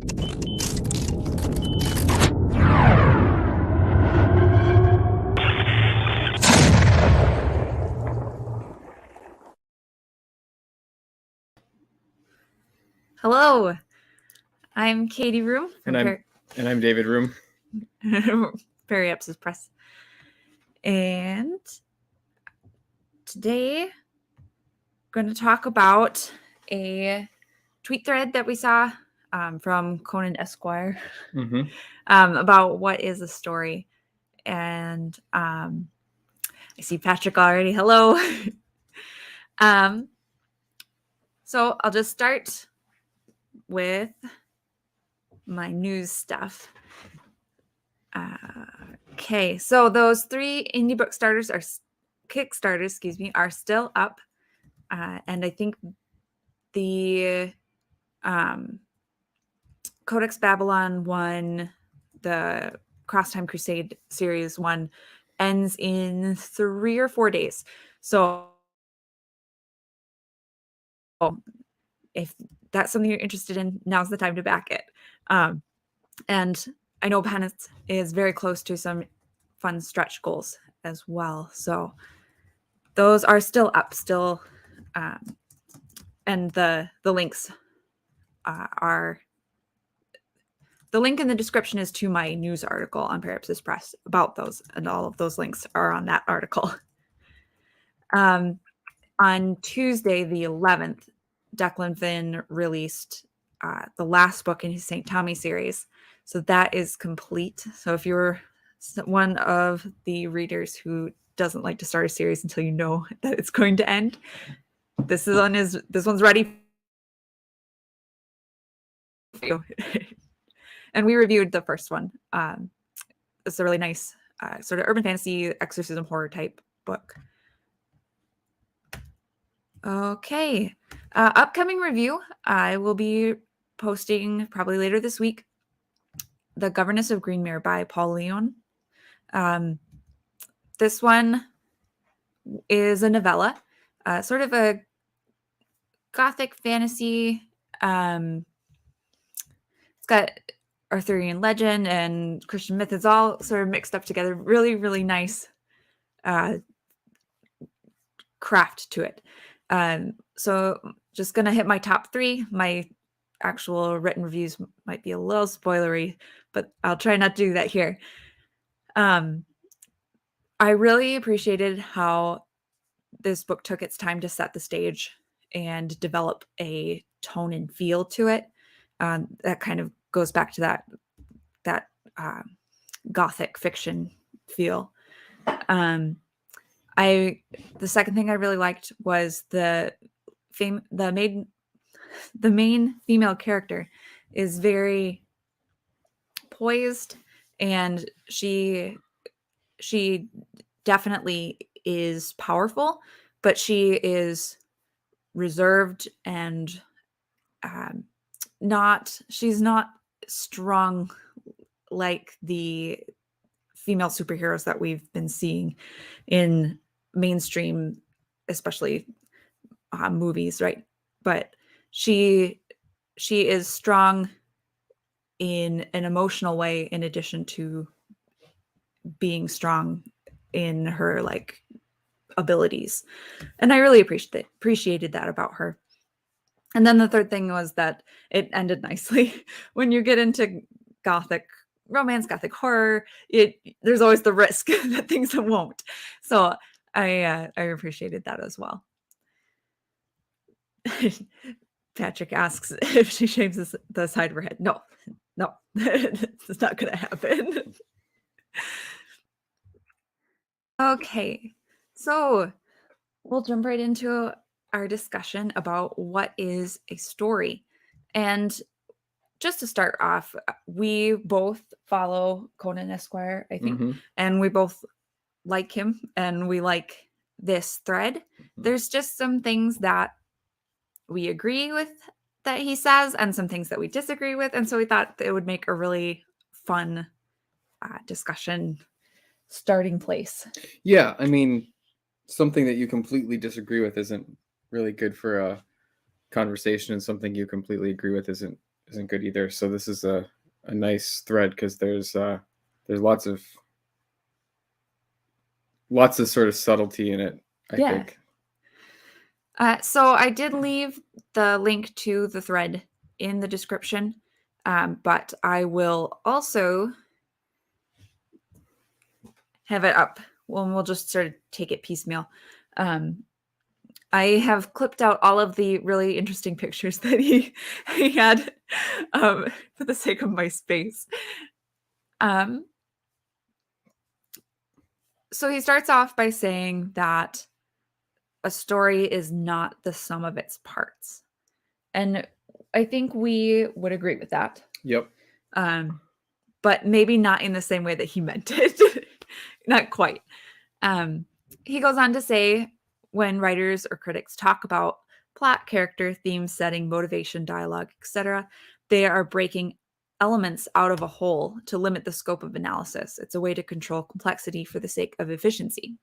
Hello, I'm Katie Room from And I'm David Room. Periapsis Press. And today I'm going to talk about a tweet thread that we saw from Conan Esquire about what is a story. And I see Patrick already. Hello. So I'll just start with my news stuff. Okay, so those 3 indie book starters are Kickstarters, are still up, and I think the Codex Babylon one, the Crosstime Crusade series one, ends in 3 or 4 days. So if that's something you're interested in, now's the time to back it. And I know Penance is very close to some fun stretch goals as well. So those are still up, and the links are, the link in the description is to my news article on Periapsis Press about those, and all of those links are on that article. On Tuesday, the 11th, Declan Finn released the last book in his St. Tommy series. So that is complete. So if you're one of the readers who doesn't like to start a series until you know that it's going to end, this one's ready for you. And we reviewed the first one. It's a really nice sort of urban fantasy, exorcism horror type book. Okay. Upcoming review, I will be posting probably later this week, The Governess of Greenmere by Paul Leone. This one is a novella, sort of a gothic fantasy. It's got Arthurian legend and Christian myth. It's all sort of mixed up together. Really, really nice craft to it. So just going to hit my top 3. My actual written reviews might be a little spoilery, but I'll try not to do that here. I really appreciated how this book took its time to set the stage and develop a tone and feel to it. That kind of goes back to that gothic fiction feel. The second thing I really liked was the main female character is very poised, and she definitely is powerful, but she is reserved and she's not strong like the female superheroes that we've been seeing in mainstream, especially movies, right? But she is strong in an emotional way, in addition to being strong in her like abilities, and I really appreciated that about her. And then the third thing was that it ended nicely. When you get into gothic romance, gothic horror, there's always the risk that things won't. So I appreciated that as well. Patrick asks if she shaves the side of her head. No, it's not going to happen. Okay, so we'll jump right into our discussion about what is a story. And just to start off, we both follow Conan Esquire, I think, and we both like him, and we like this thread. There's just some things that we agree with that he says, and some things that we disagree with, and so we thought it would make a really fun discussion starting place. Yeah, I mean, something that you completely disagree with isn't really good for a conversation, and something you completely agree with isn't isn't good either. So this is a nice thread because there's lots of sort of subtlety in it, I Yeah. think. So I did leave the link to the thread in the description, but I will also have it up. Well, we'll just sort of take it piecemeal. I have clipped out all of the really interesting pictures that he had for the sake of my space. So he starts off by saying that a story is not the sum of its parts. And I think we would agree with that. Yep. But maybe not in the same way that he meant it. Not quite. He goes on to say, when writers or critics talk about plot, character, theme, setting, motivation, dialogue, etc., they are breaking elements out of a whole to limit the scope of analysis. It's a way to control complexity for the sake of efficiency.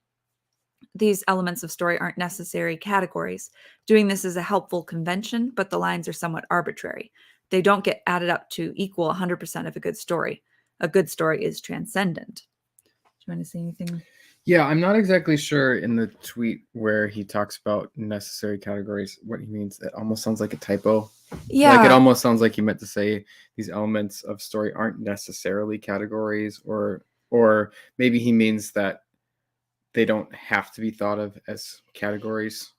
These elements of story aren't necessary categories. Doing this is a helpful convention, but the lines are somewhat arbitrary. They don't get added up to equal 100% of a good story. A good story is transcendent. Do you want to say anything? Yeah, I'm not exactly sure in the tweet where he talks about necessary categories what he means. It almost sounds like a typo. Yeah. Like it almost sounds like he meant to say these elements of story aren't necessarily categories, or maybe he means that they don't have to be thought of as categories,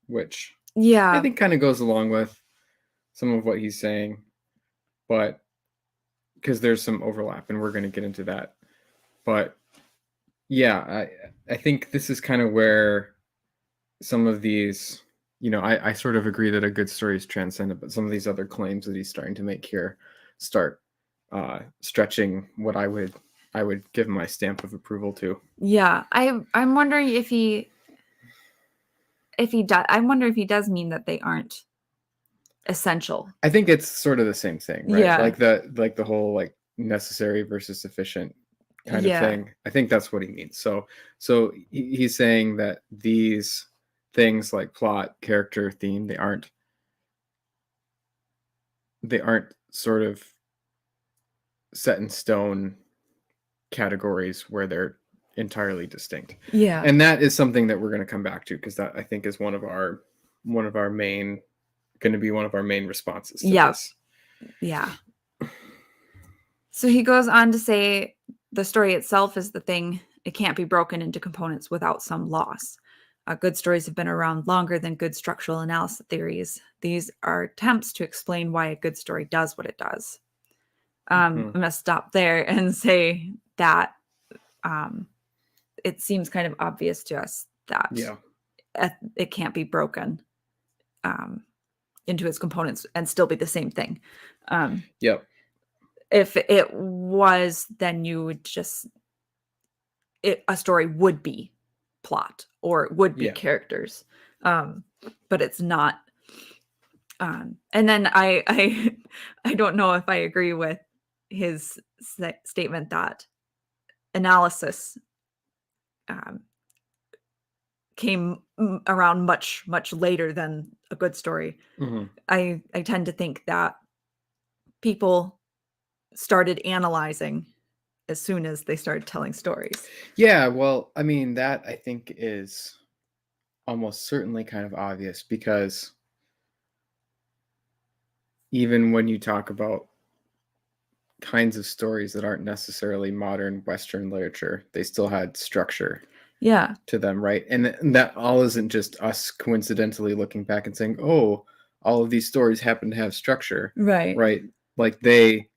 which I think kind of goes along with some of what he's saying, but because there's some overlap and we're going to get into that. But yeah, I think this is kind of where some of these, I sort of agree that a good story is transcendent, but some of these other claims that he's starting to make here start stretching what I would give my stamp of approval to. Yeah, I'm wondering if he does. I wonder if he does mean that they aren't essential. I think it's sort of the same thing, right? Yeah. Like the whole like necessary versus sufficient kind of thing. I think that's what he means. So he's saying that these things like plot, character, theme, they aren't sort of set in stone categories where they're entirely distinct. Yeah. And that is something that we're going to come back to, because that I think is one of our main responses to this. Yeah. So he goes on to say the story itself is the thing. It can't be broken into components without some loss. Good stories have been around longer than good structural analysis theories. These are attempts to explain why a good story does what it does. I'm going to stop there and say that it seems kind of obvious to us that it can't be broken into its components and still be the same thing. Yep. If it was, then you would just a story would be plot or it would be characters, but it's not. And then I don't know if I agree with his statement that analysis came around much later than a good story. I tend to think that people started analyzing as soon as they started telling stories. Yeah, well, I mean, that I think is almost certainly kind of obvious, because even when you talk about kinds of stories that aren't necessarily modern Western literature, they still had structure to them, right? And that all isn't just us coincidentally looking back and saying, oh, all of these stories happen to have structure, right? Like they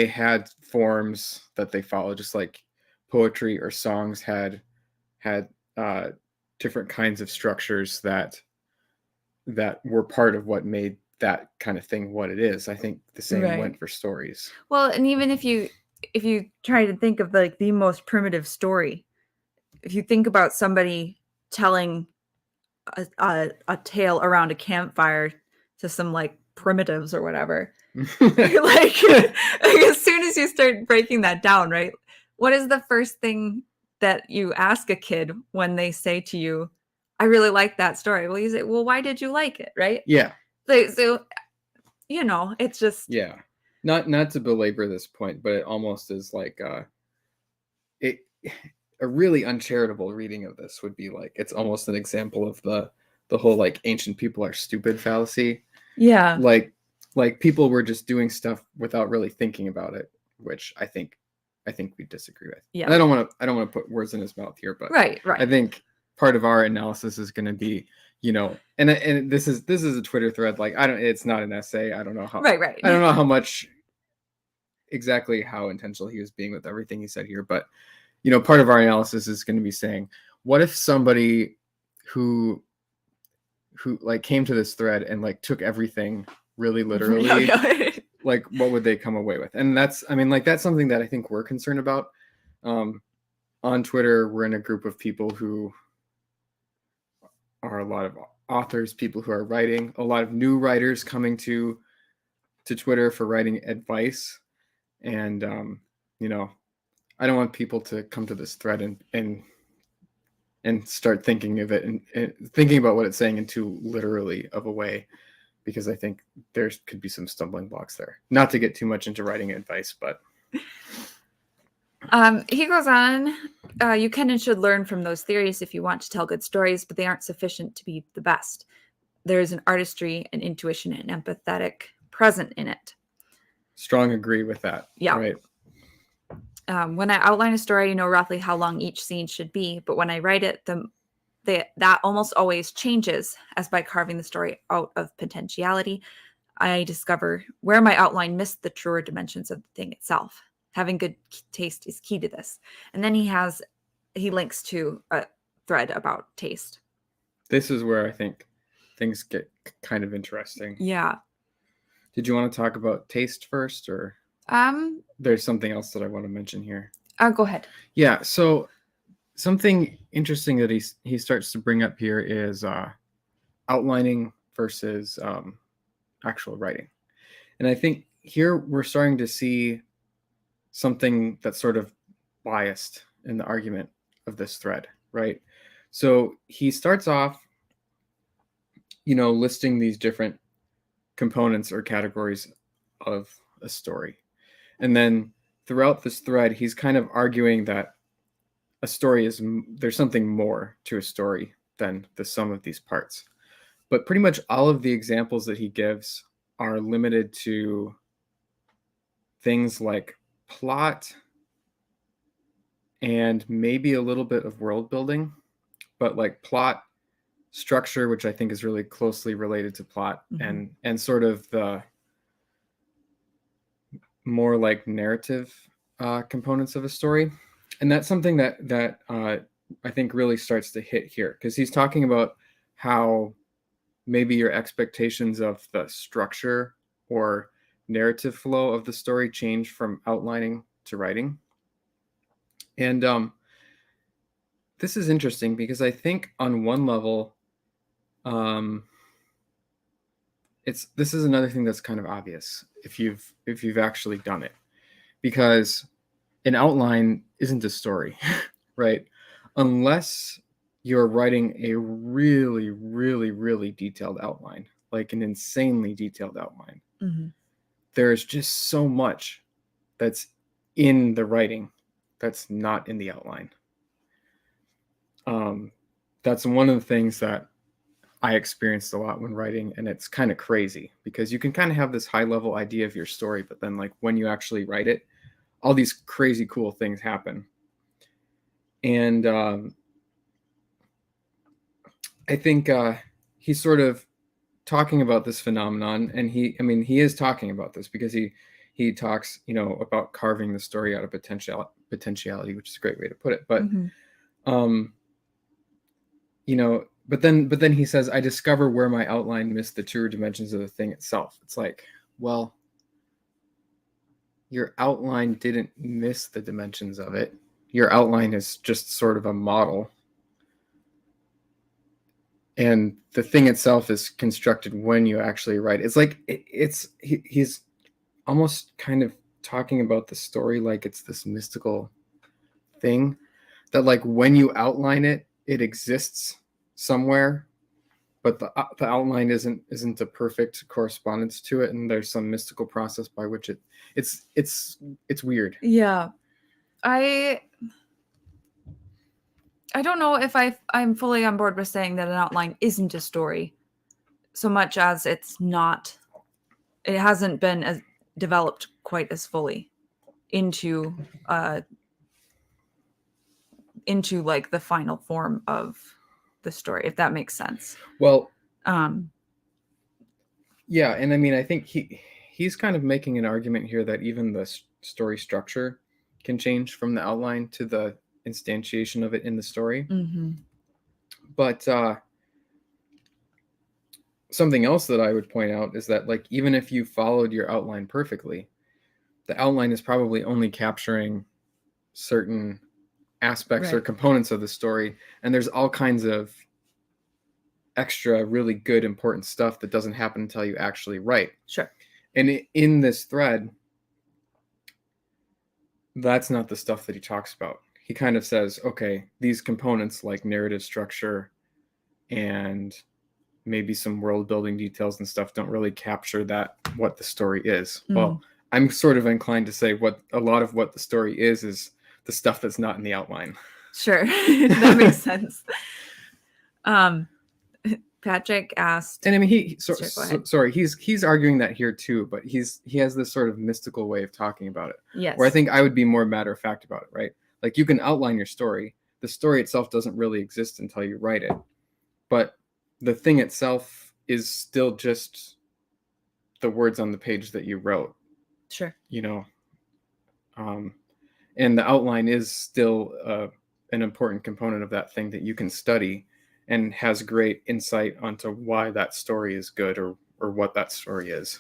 had forms that they followed, just like poetry or songs had different kinds of structures that were part of what made that kind of thing what it is. I think the same went for stories. Well, and even if you try to think of like the most primitive story, if you think about somebody telling a tale around a campfire to some like primitives or whatever, like as soon as you start breaking that down, right? What is the first thing that you ask a kid when they say to you, I really like that story? Well, you say, well, why did you like it? Right? Yeah. So it's just, Yeah. Not to belabor this point, but it almost is like it a really uncharitable reading of this would be like it's almost an example of the whole like ancient people are stupid fallacy. yeah, Like people were just doing stuff without really thinking about it, which I think we disagree with. yeah. And I don't want to put words in his mouth here, but Right. I think part of our analysis is going to be, and this is a Twitter thread. Like it's not an essay. I don't know how. Right. I don't know how much exactly how intentional he was being with everything he said here, but part of our analysis is going to be saying, what if somebody who like came to this thread and like took everything really literally, like what would they come away with? And that's something that I think we're concerned about. On Twitter, we're in a group of people who are a lot of authors, people who are writing, a lot of new writers coming to Twitter for writing advice. And, I don't want people to come to this thread and start thinking of it and thinking about what it's saying in too literally of a way, because I think there could be some stumbling blocks there. Not to get too much into writing advice, but he goes on, you can and should learn from those theories if you want to tell good stories, but they aren't sufficient to be the best. There is an artistry, an intuition, and empathetic present in it. Strong agree with that. Yeah. Right. When I outline a story, I know roughly how long each scene should be, but when I write it, that almost always changes, as by carving the story out of potentiality, I discover where my outline missed the truer dimensions of the thing itself. Having good taste is key to this. And then he links to a thread about taste. This is where I think things get kind of interesting. Yeah. Did you want to talk about taste first, or there's something else that I want to mention here? Go ahead. Yeah. So something interesting that he starts to bring up here is outlining versus actual writing. And I think here we're starting to see something that's sort of biased in the argument of this thread, right? So he starts off, listing these different components or categories of a story. And then throughout this thread, he's kind of arguing that a story there's something more to a story than the sum of these parts. But pretty much all of the examples that he gives are limited to things like plot and maybe a little bit of world building, but like plot, structure, which I think is really closely related to plot, and sort of the more like narrative components of a story. And that's something that I think really starts to hit here, because he's talking about how maybe your expectations of the structure or narrative flow of the story change from outlining to writing. And this is interesting because I think on one level, this is another thing that's kind of obvious if you've actually done it, because an outline isn't a story, right? Unless you're writing a really, really, really detailed outline, like an insanely detailed outline. There's just so much that's in the writing that's not in the outline. That's one of the things that I experienced a lot when writing, and it's kind of crazy because you can kind of have this high level idea of your story, but then like when you actually write it, all these crazy cool things happen. And I think he's sort of talking about this phenomenon, and he is talking about this because he talks, about carving the story out of potentiality, which is a great way to put it. But but then he says, I discover where my outline missed the truer dimensions of the thing itself. It's like, well, your outline didn't miss the dimensions of it. Your outline is just sort of a model. And the thing itself is constructed when you actually write. It's like, he's almost kind of talking about the story like it's this mystical thing that like when you outline it, it exists somewhere, but the outline isn't a perfect correspondence to it, and there's some mystical process by which it's weird. Yeah. I don't know if I'm fully on board with saying that an outline isn't a story so much as it hasn't been as developed quite as fully into like the final form of the story, if that makes sense. Well, Um yeah, and I mean, I think he's kind of making an argument here that even the story structure can change from the outline to the instantiation of it in the story. mhm. But something else that I would point out is that, like, even if you followed your outline perfectly, the outline is probably only capturing certain aspects or Right. components of the story, and there's all kinds of extra really good important stuff that doesn't happen until you actually write. Sure. And in this thread, that's not the stuff that he talks about. He kind of says, okay, these components like narrative structure and maybe some world building details and stuff don't really capture what the story is. Well, I'm sort of inclined to say what a lot of what the story is the stuff that's not in the outline. Sure. That makes sense. Patrick asked, and I mean, Sure, he's arguing that here too, but he has this sort of mystical way of talking about it. yes, Where I think I would be more matter of fact about it, right? Like, you can outline your story. The story itself doesn't really exist until you write it, but the thing itself is still just the words on the page that you wrote. Sure. You know, and the outline is still an important component of that thing that you can study and has great insight onto why that story is good or what that story is.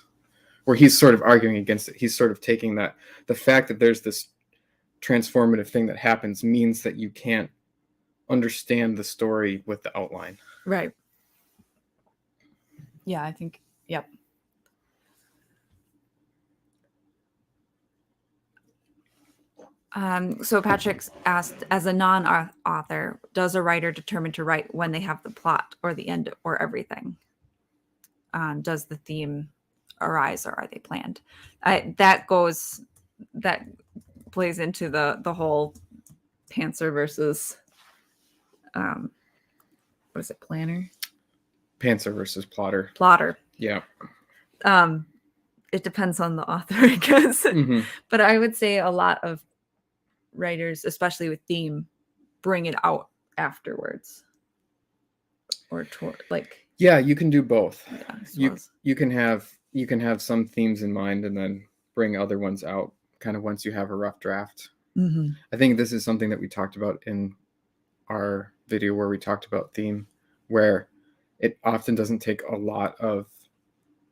Where he's sort of arguing against it. He's sort of taking that the fact that there's this transformative thing that happens means that you can't understand the story with the outline. Right. Yeah, I think, yep. So Patrick asked, as a non-author, does a writer determine to write when they have the plot or the end or everything? Does the theme arise or are they planned? That plays into the whole pantser versus what is it, planner? Pantser versus plotter. Plotter. Yeah. It depends on the author, I guess. Mm-hmm. But I would say a lot of writers, especially with theme, bring it out afterwards. Or like, yeah, you can do both. Yeah, you can have some themes in mind and then bring other ones out kind of once you have a rough draft. Mm-hmm. I think this is something that we talked about in our video where we talked about theme, where it often doesn't take a lot of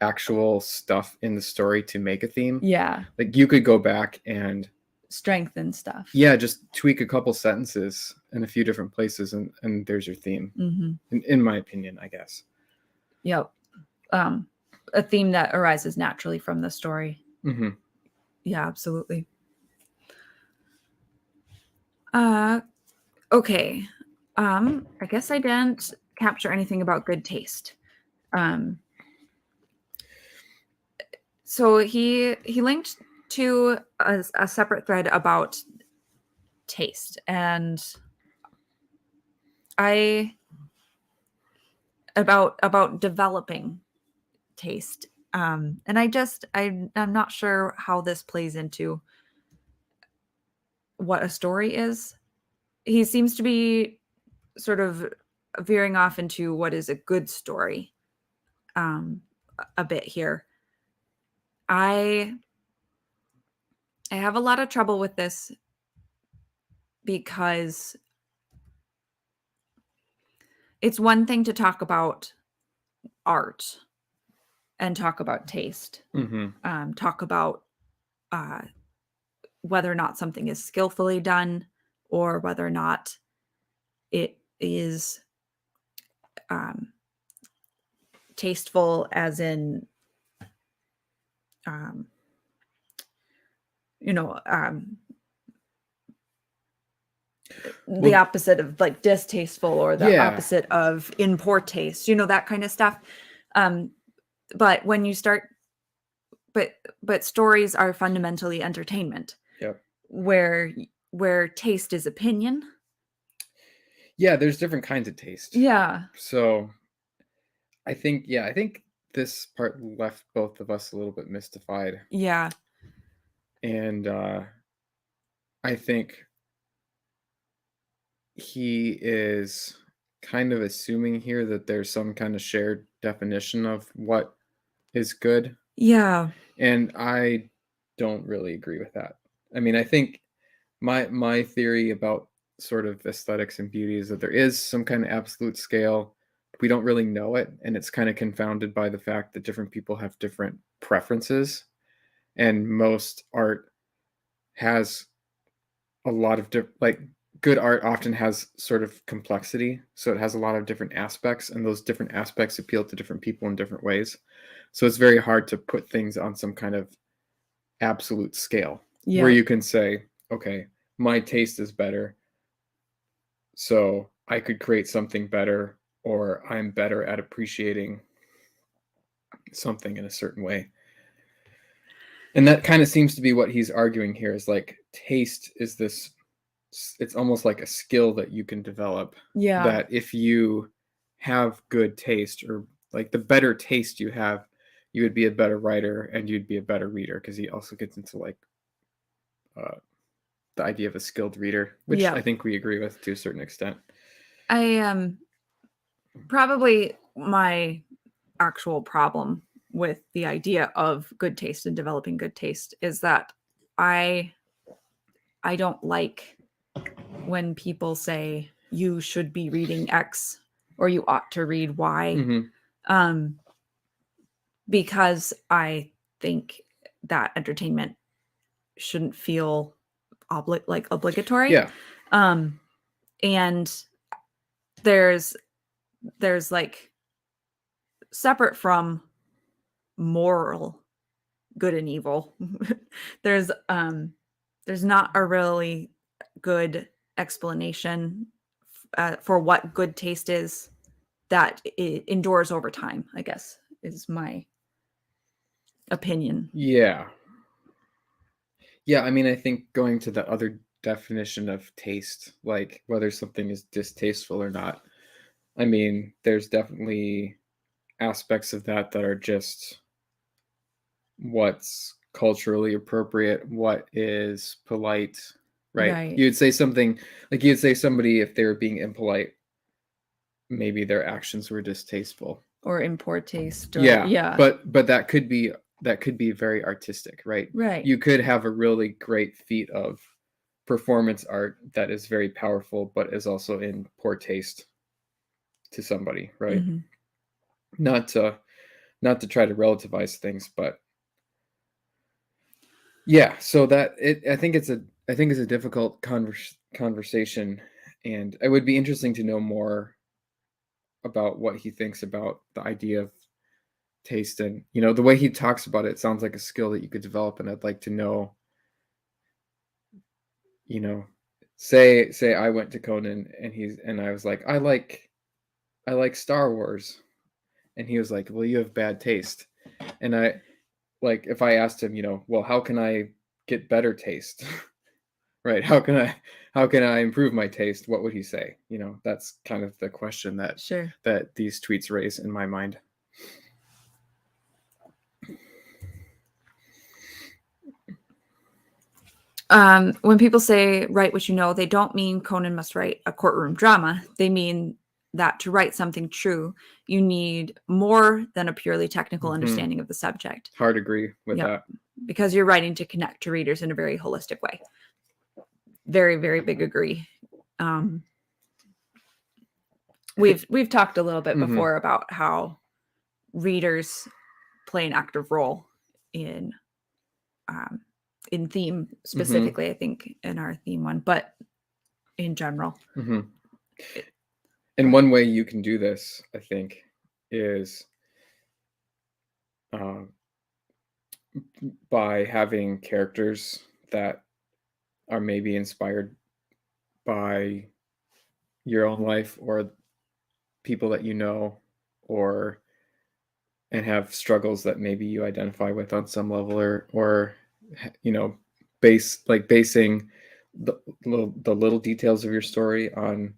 actual stuff in the story to make a theme. Yeah. Like, you could go back and strengthen stuff. Yeah, just tweak a couple sentences in a few different places and there's your theme. Mm-hmm. In my opinion, I guess. Yep. A theme that arises naturally from the story. Mm-hmm. Yeah, absolutely. Okay. I guess I didn't capture anything about good taste. So he linked to a separate thread about taste, and about developing taste. And I'm not sure how this plays into what a story is. He seems to be sort of veering off into what is a good story a bit here. I have a lot of trouble with this because it's one thing to talk about art and talk about taste, Mm-hmm. talk about whether or not something is skillfully done or whether or not it is tasteful, as in the Well, opposite of like distasteful or the yeah, opposite of in poor taste, that kind of stuff. Um, but when you start, but stories are fundamentally entertainment, yep. where taste is opinion. Yeah, there's different kinds of taste. Yeah, So I think this part left both of us a little bit mystified. yeah, And I think he is kind of assuming here that there's some kind of shared definition of what is good. yeah, And I don't really agree with that. I mean, I think my theory about sort of aesthetics and beauty is that there is some kind of absolute scale. We don't really know it, and it's kind of confounded by the fact that different people have different preferences, and most art has a lot of like good art often has sort of complexity, so it has a lot of different aspects, and those different aspects appeal to different people in different ways. So it's very hard to put things on some kind of absolute scale where yeah, you can say, okay, my taste is better, so I could create something better, or I'm better at appreciating something in a certain way. And that kind of seems to be what he's arguing here is like taste is this, it's almost like a skill that you can develop, yeah, that if you have good taste, or like the better taste you have, you would be a better writer and you'd be a better reader, because he also gets into like uh, the idea of a skilled reader, which yeah. I think we agree with to a certain extent. I probably my actual problem with the idea of good taste and developing good taste is that I I don't like when people say you should be reading X or you ought to read Y, Hmm. um, because I think that entertainment shouldn't feel obligatory. Yeah. Um, and there's like separate from moral good and evil. there's um there's not a really good explanation for what good taste is that it endures over time, I guess, is my opinion. Yeah. Yeah. I mean, I think going to the other definition of taste, like whether something is distasteful or not, I mean, there's definitely aspects of that that are just what's culturally appropriate, what is polite, right? Right. You'd say something like, you'd say somebody, if they were being impolite, maybe their actions were distasteful. Or in poor taste or Yeah, yeah. but that could be very artistic, right? Right. You could have a really great feat of performance art that is very powerful, but is also in poor taste to somebody, right? Mhm. Not to not to try to relativize things, but yeah. So that it, I think it's a difficult conversation, and it would be interesting to know more about what he thinks about the idea of taste. And the way he talks about it sounds like a skill that you could develop, and I'd like to know, you know say I went to Conan, and I was like, I like Star Wars, and he was like, well, you have bad taste. And I, like, if I asked him, well, how can I get better taste? Right, how can I improve my taste, what would he say? That's kind of the question Sure. that these tweets raise in my mind. When people say write what you know, they don't mean Conan must write a courtroom drama. They mean that to write something true, you need more than a purely technical Hmm. understanding of the subject. Hard agree with Yep. that. Because you're writing to connect to readers in a very holistic way. Very, very big agree. Um, we've talked a little bit Hmm. before about how readers play an active role in um, theme Hmm. specifically. I think in our theme one, but in general. Hmm. It, And one way you can do this, I think, is uh, by having characters that are maybe inspired by your own life or people that you know, or and have struggles that maybe you identify with on some level, or you know, basing the little details of your story on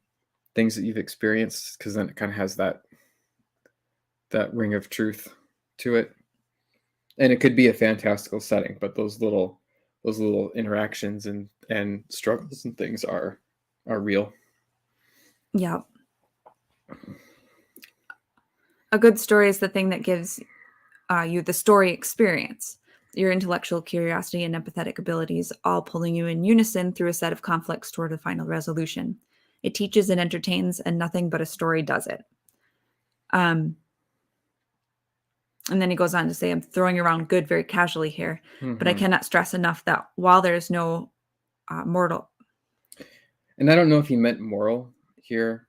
things that you've experienced, because then it kind of has that ring of truth to it. And it could be a fantastical setting, but those little interactions and struggles and things are real. Yeah. A good story is the thing that gives you the story experience. Your intellectual curiosity and empathetic abilities all pulling you in unison through a set of conflicts toward a final resolution. It teaches and entertains, and nothing but a story does it. And then he goes on to say, I'm throwing around good very casually here, but I cannot stress enough that while there is no mortal. And I don't know if he meant moral here.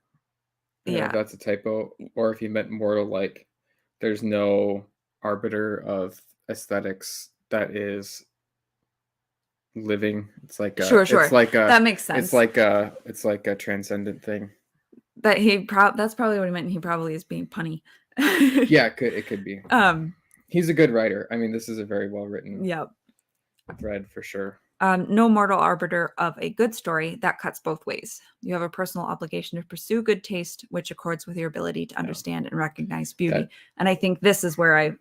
I don't know if Yeah. that's a typo, or if he meant mortal, like there's no arbiter of aesthetics that is living. It's like a, Sure. it's like a, That makes sense. it's like a transcendent thing. That that's probably what he meant. He probably is being punny. Yeah, it could be. He's a good writer. I mean, this is a very well written thread for sure. No mortal arbiter of a good story. That cuts both ways. You have a personal obligation to pursue good taste, which accords with your ability to understand and recognize beauty. And I think this is where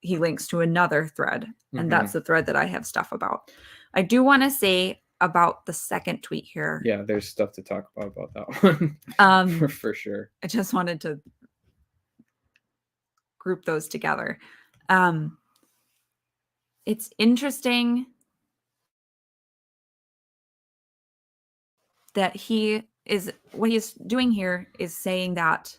he links to another thread, and that's the thread that I have stuff about. I do want to say about the second tweet here. Yeah, there's stuff to talk about that one. For sure. I just wanted to group those together. It's interesting that what he's doing here is saying that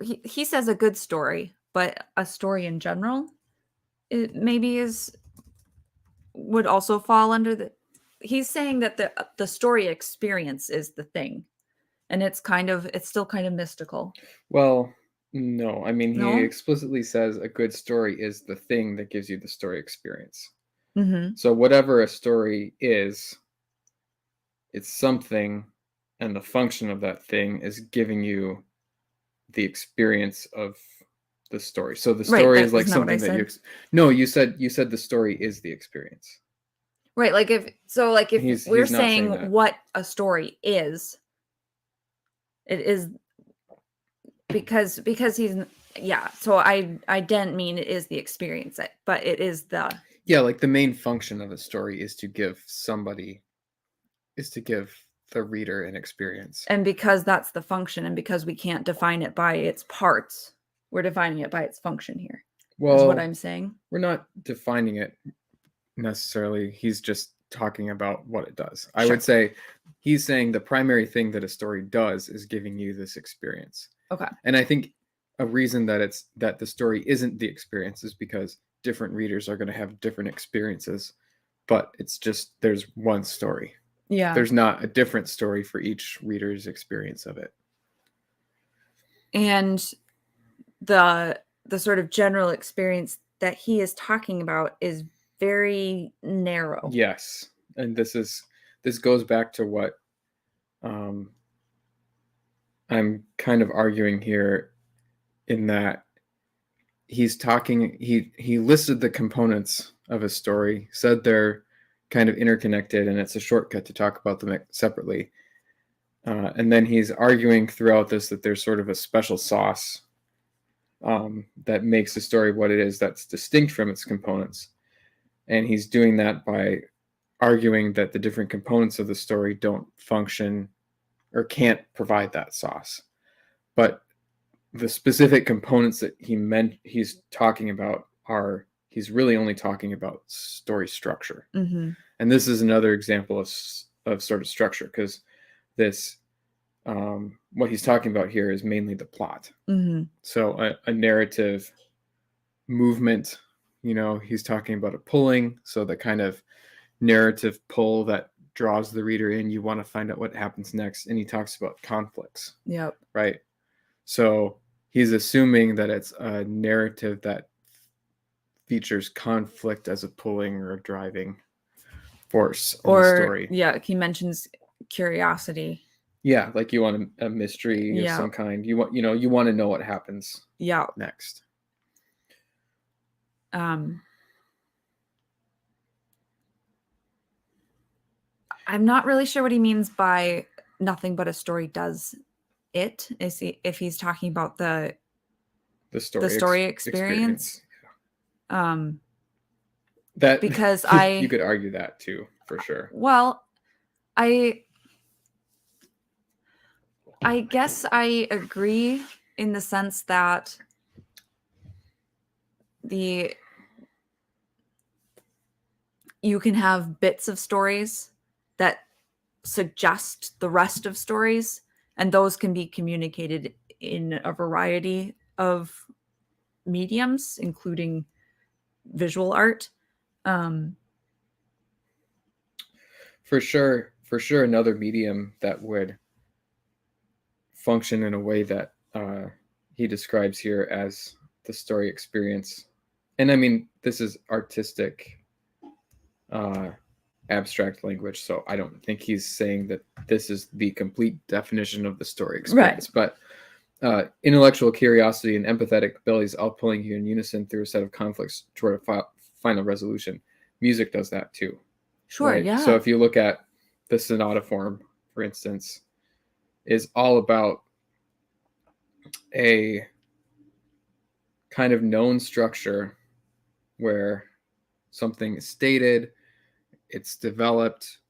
he says a good story, but a story in general, it maybe would also fall under he's saying that the story experience is the thing, and it's still kind of mystical. Well, no, I mean, No? he explicitly says a good story is the thing that gives you the story experience. So whatever a story is, it's something, and the function of that thing is giving you the experience of the story. So the story is like something that you said the story is the experience. Right, like if we're saying what a story is, it is because he's so I didn't mean it is the experience, but it is like the main function of a story is to give the reader an experience. And because that's the function, and because we can't define it by its parts, we're defining it by its function here. Well, is what I'm saying. We're not defining it necessarily. He's just talking about what it does. I would say he's saying the primary thing that a story does is giving you this experience. Okay. And I think a reason that the story isn't the experience is because different readers are going to have different experiences, but it's just there's one story. Yeah. There's not a different story for each reader's experience of it. And the sort of general experience that he is talking about is very narrow. Yes. And this goes back to what I'm kind of arguing here, in that he's talking, he listed the components of a story, said they're kind of interconnected, and it's a shortcut to talk about them separately. And then he's arguing throughout this that there's sort of a special sauce that makes the story what it is, that's distinct from its components. And he's doing that by arguing that the different components of the story don't function or can't provide that sauce. But the specific components that he's talking about he's really only talking about story structure. And this is another example of sort of structure, because this what he's talking about here is mainly the plot. So a narrative movement, he's talking about a pulling, so the kind of narrative pull that draws the reader in. You want to find out what happens next. And he talks about conflicts. Yep. Right. So he's assuming that it's a narrative that features conflict as a pulling or a driving. force in the Or story. yeah, he mentions curiosity. Yeah, like you want a mystery of Yeah. some kind. You want to know what happens Yeah. next. I'm not really sure what he means by nothing but a story does it. If he's talking about the story experience. That Because you could argue that too, for sure. Well, I guess I agree in the sense that you can have bits of stories that suggest the rest of stories, and those can be communicated in a variety of mediums, including visual art. For sure, another medium that would function in a way that he describes here as the story experience. And I mean, this is artistic, abstract language, so I don't think he's saying that this is the complete definition of the story experience. Right. But intellectual curiosity and empathetic abilities all pulling you in unison through a set of conflicts toward a final resolution. Music does that too. Sure, right? Yeah. So if you look at the sonata form, for instance, is all about a kind of known structure where something is stated, it's developed,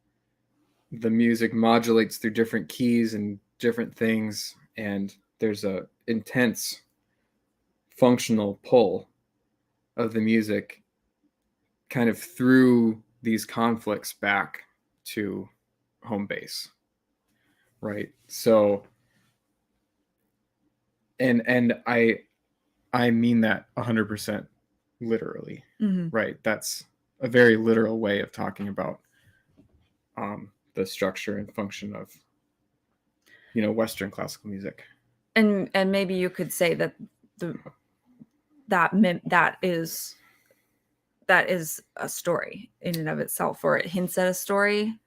the music modulates through different keys and different things, and there's a intense functional pull of the music kind of through these conflicts back to home base, right? So and I mean that 100% literally, right? That's a very literal way of talking about the structure and function of Western classical music. And maybe you could say that that is a story in and of itself, or it hints at a story.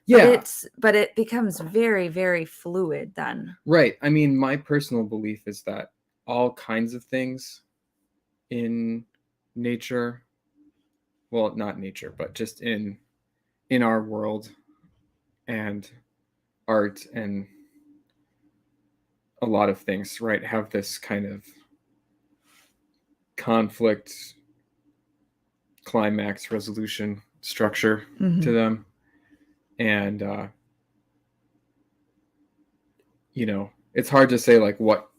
Yeah. But it becomes very, very fluid then. Right. I mean, my personal belief is that all kinds of things in nature, well, not nature, but just in our world and art and a lot of things, right, have this kind of conflict, climax, resolution structure to them. And it's hard to say like what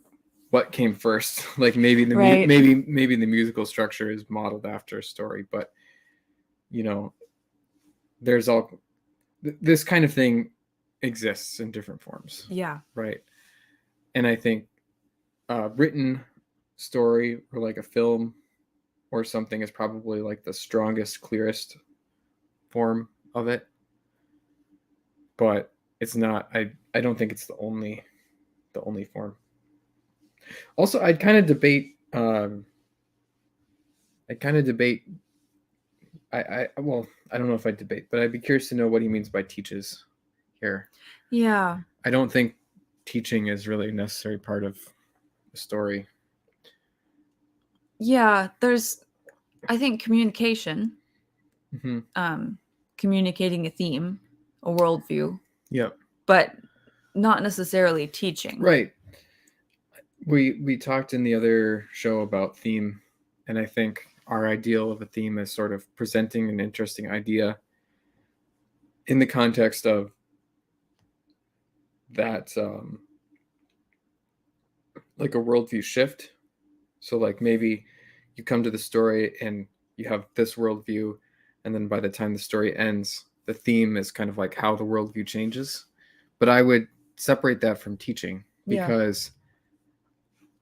came first. Like maybe the maybe the musical structure is modeled after a story, but there's all this kind of thing exists in different forms. Yeah. Right. And I think written story or like a film or something is probably like the strongest, clearest form of it. But it's not, I don't think it's the only form. Also, I'd kind of debate well, I don't know if I'd debate, but I'd be curious to know what he means by teaches here. Yeah. I don't think teaching is really a necessary part of the story. Yeah, I think communication, communicating a theme, a worldview. Yep. But not necessarily teaching. Right. We talked in the other show about theme, and I think our ideal of a theme is sort of presenting an interesting idea in the context of that, like a worldview shift. So like maybe you come to the story and you have this worldview, and then by the time the story ends, the theme is kind of like how the worldview changes. But I would separate that from teaching, because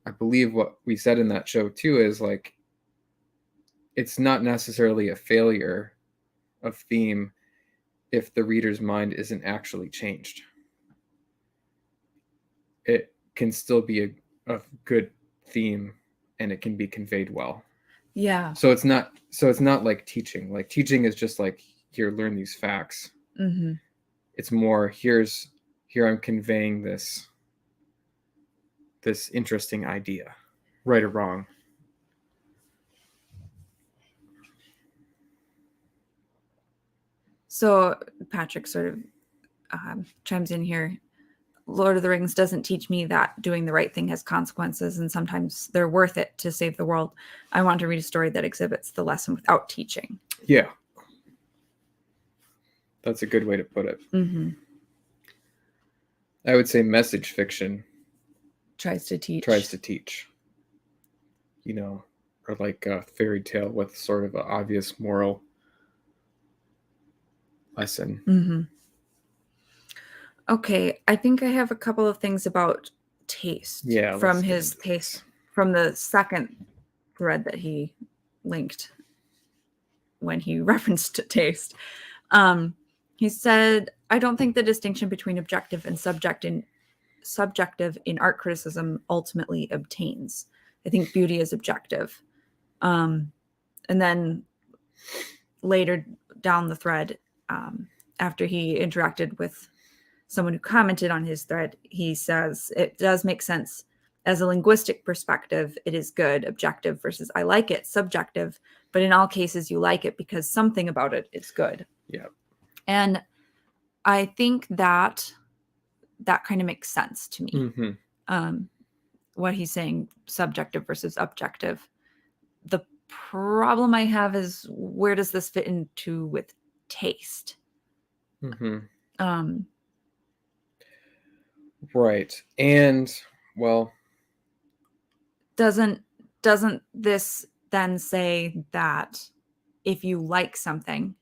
I believe what we said in that show too is like, it's not necessarily a failure of theme if the reader's mind isn't actually changed. It can still be a good theme and it can be conveyed well. Yeah. So it's not like teaching. Like teaching is just like here, learn these facts. Mm-hmm. It's more here I'm conveying this interesting idea, right or wrong. So Patrick sort of chimes in here. Lord of the Rings doesn't teach me that doing the right thing has consequences, and sometimes they're worth it to save the world. I want to read a story that exhibits the lesson without teaching. Yeah. That's a good way to put it. Mm-hmm. I would say message fiction Tries to teach. Or like a fairy tale with sort of an obvious moral lesson. Mm-hmm. Okay, I think I have a couple of things about taste. Yeah, from his taste from the second thread that he linked when he referenced taste. He said, I don't think the distinction between objective and subjective in art criticism ultimately obtains. I think beauty is objective. And then later down the thread, after he interacted with someone who commented on his thread, he says, it does make sense. As a linguistic perspective, it is good, objective versus I like it, subjective. But in all cases, you like it because something about it is good. Yeah. And I think that kind of makes sense to me. Mm-hmm. What he's saying, subjective versus objective. The problem I have is, where does this fit into with taste? Mm-hmm. Right. And, well, doesn't this then say that if you like something,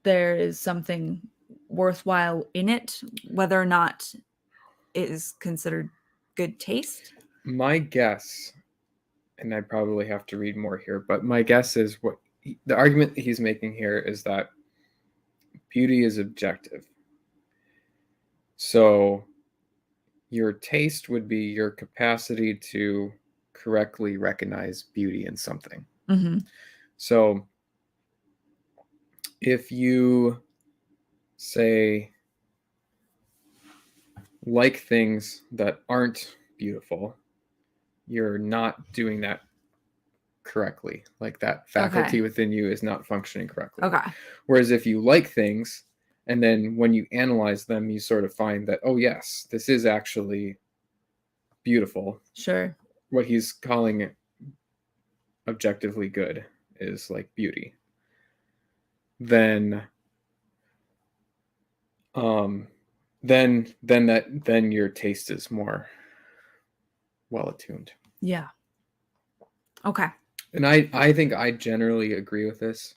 there is something worthwhile in it, whether or not it is considered good taste? My guess, and I probably have to read more here, but my guess is the argument that he's making here is that beauty is objective. So your taste would be your capacity to correctly recognize beauty in something. Mm-hmm. So if you say like things that aren't beautiful, you're not doing that correctly. Like that faculty within you is not functioning correctly. Okay. Whereas if you like things, and then when you analyze them, you sort of find that, oh yes, this is actually beautiful. Sure. What he's calling objectively good is like beauty. Then your taste is more well attuned. Yeah. Okay. And I think I generally agree with this.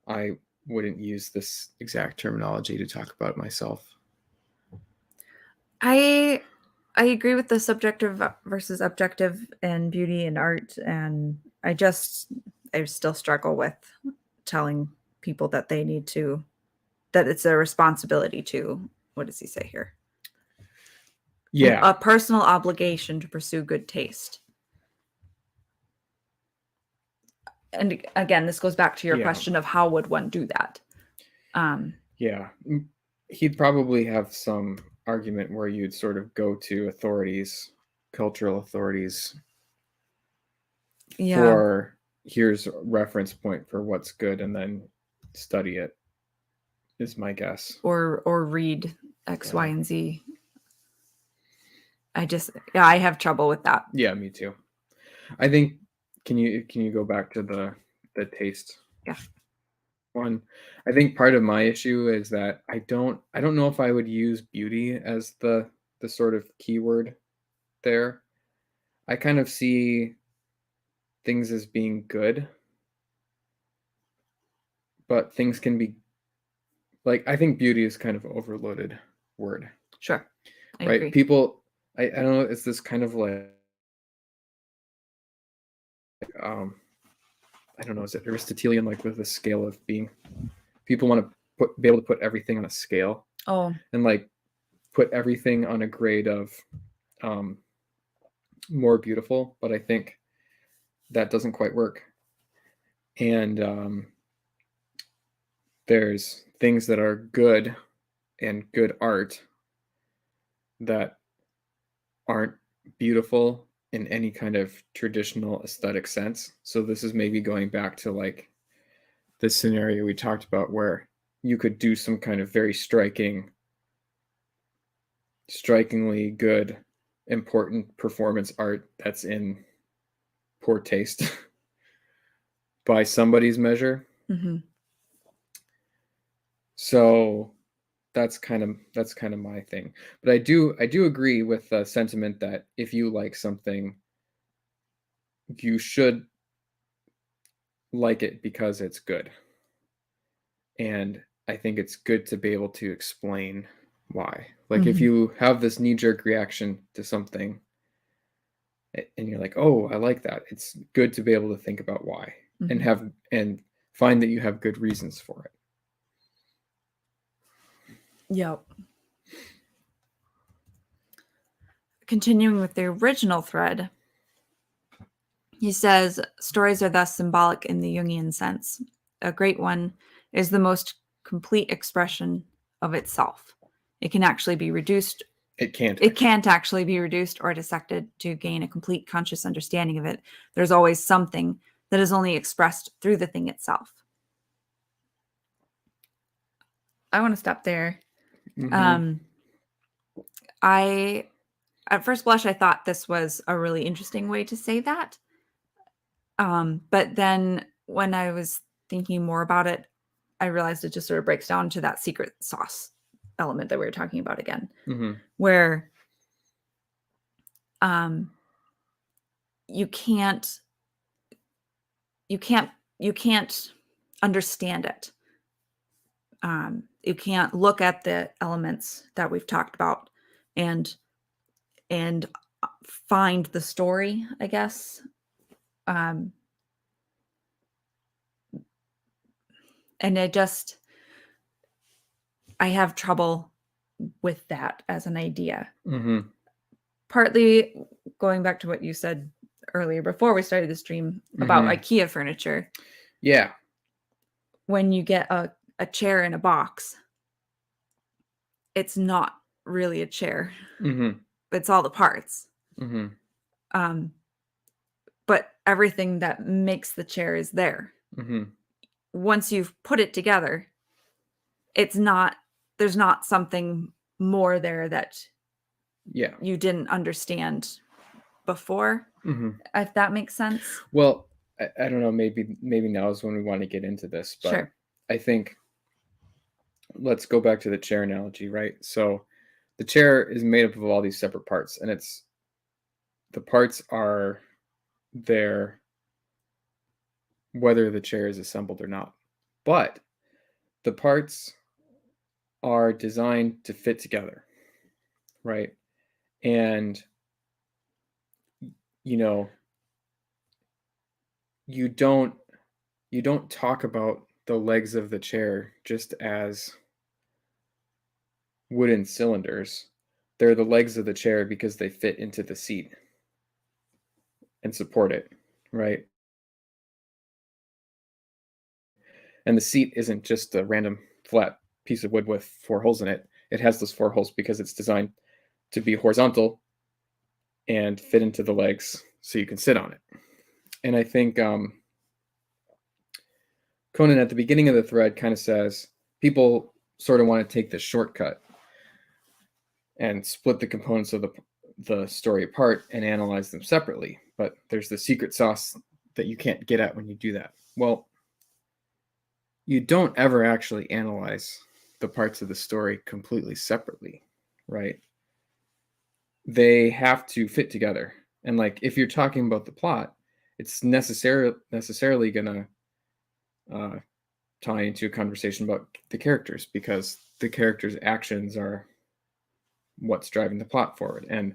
I wouldn't use this exact terminology to talk about myself. I agree with the subjective versus objective and beauty and art, and I still struggle with telling people that they need to, that it's a responsibility to, what does he say here? Yeah. A personal obligation to pursue good taste. And again, this goes back to your question of how would one do that? Yeah. He'd probably have some argument where you'd sort of go to authorities, cultural authorities, for here's a reference point for what's good, and then study it, is my guess. Or read X, Y, and Z. I have trouble with that. Yeah, me too. I think, can you go back to the taste? Yeah. One, I think part of my issue is that I don't know if I would use beauty as the sort of keyword there. I kind of see things as being good, but things can be like, I think beauty is kind of overloaded word. Sure. I agree. People, I don't know, it's this kind of like, I don't know, is it Aristotelian, like with a scale of being? People want to be able to put everything on a scale. Oh. And like put everything on a grade of more beautiful, but I think that doesn't quite work. And there's things that are good and good art that aren't beautiful in any kind of traditional aesthetic sense. So this is maybe going back to like this scenario we talked about where you could do some kind of very strikingly good, important performance art that's in poor taste by somebody's measure. Mm-hmm. So that's kind of my thing. But I do agree with the sentiment that if you like something, you should like it because it's good. And I think it's good to be able to explain why. Like if Mm-hmm. you have this knee-jerk reaction to something and you're like, "Oh, I like that." It's good to be able to think about why and find that you have good reasons for it. Yep. Continuing with the original thread, he says, stories are thus symbolic in the Jungian sense. A great one is the most complete expression of itself. It can actually be reduced. It can't. It can't actually be reduced or dissected to gain a complete conscious understanding of it. There's always something that is only expressed through the thing itself. I want to stop there. Mm-hmm. At first blush, I thought this was a really interesting way to say that. But then when I was thinking more about it, I realized it just sort of breaks down to that secret sauce element that we were talking about again, Mm-hmm. where you can't understand it. You can't look at the elements that we've talked about and find the story, I guess. And I have trouble with that as an idea. Mm-hmm. Partly going back to what you said earlier before we started the stream about IKEA furniture. Yeah. When you get a chair in a box, it's not really a chair. Mm-hmm. It's all the parts. Mm-hmm. But everything that makes the chair is there. Mm-hmm. Once you've put it together, there's not something more there that you didn't understand before. Mm-hmm. If that makes sense. Well, I don't know, maybe now is when we want to get into this, but sure. I think let's go back to the chair analogy, right? So the chair is made up of all these separate parts, and the parts are there whether the chair is assembled or not. But the parts are designed to fit together, right? And you don't talk about the legs of the chair just as wooden cylinders. They're the legs of the chair because they fit into the seat and support it, right? And the seat isn't just a random flat piece of wood with 4 holes in it. It has those 4 holes because it's designed to be horizontal and fit into the legs so you can sit on it. And I think Conan at the beginning of the thread kind of says people sort of want to take the shortcut and split the components of the story apart and analyze them separately. But there's the secret sauce that you can't get at when you do that. Well, you don't ever actually analyze the parts of the story completely separately, right? They have to fit together. And like if you're talking about the plot, it's necessarily gonna tie into a conversation about the characters, because the characters' actions are what's driving the plot forward, and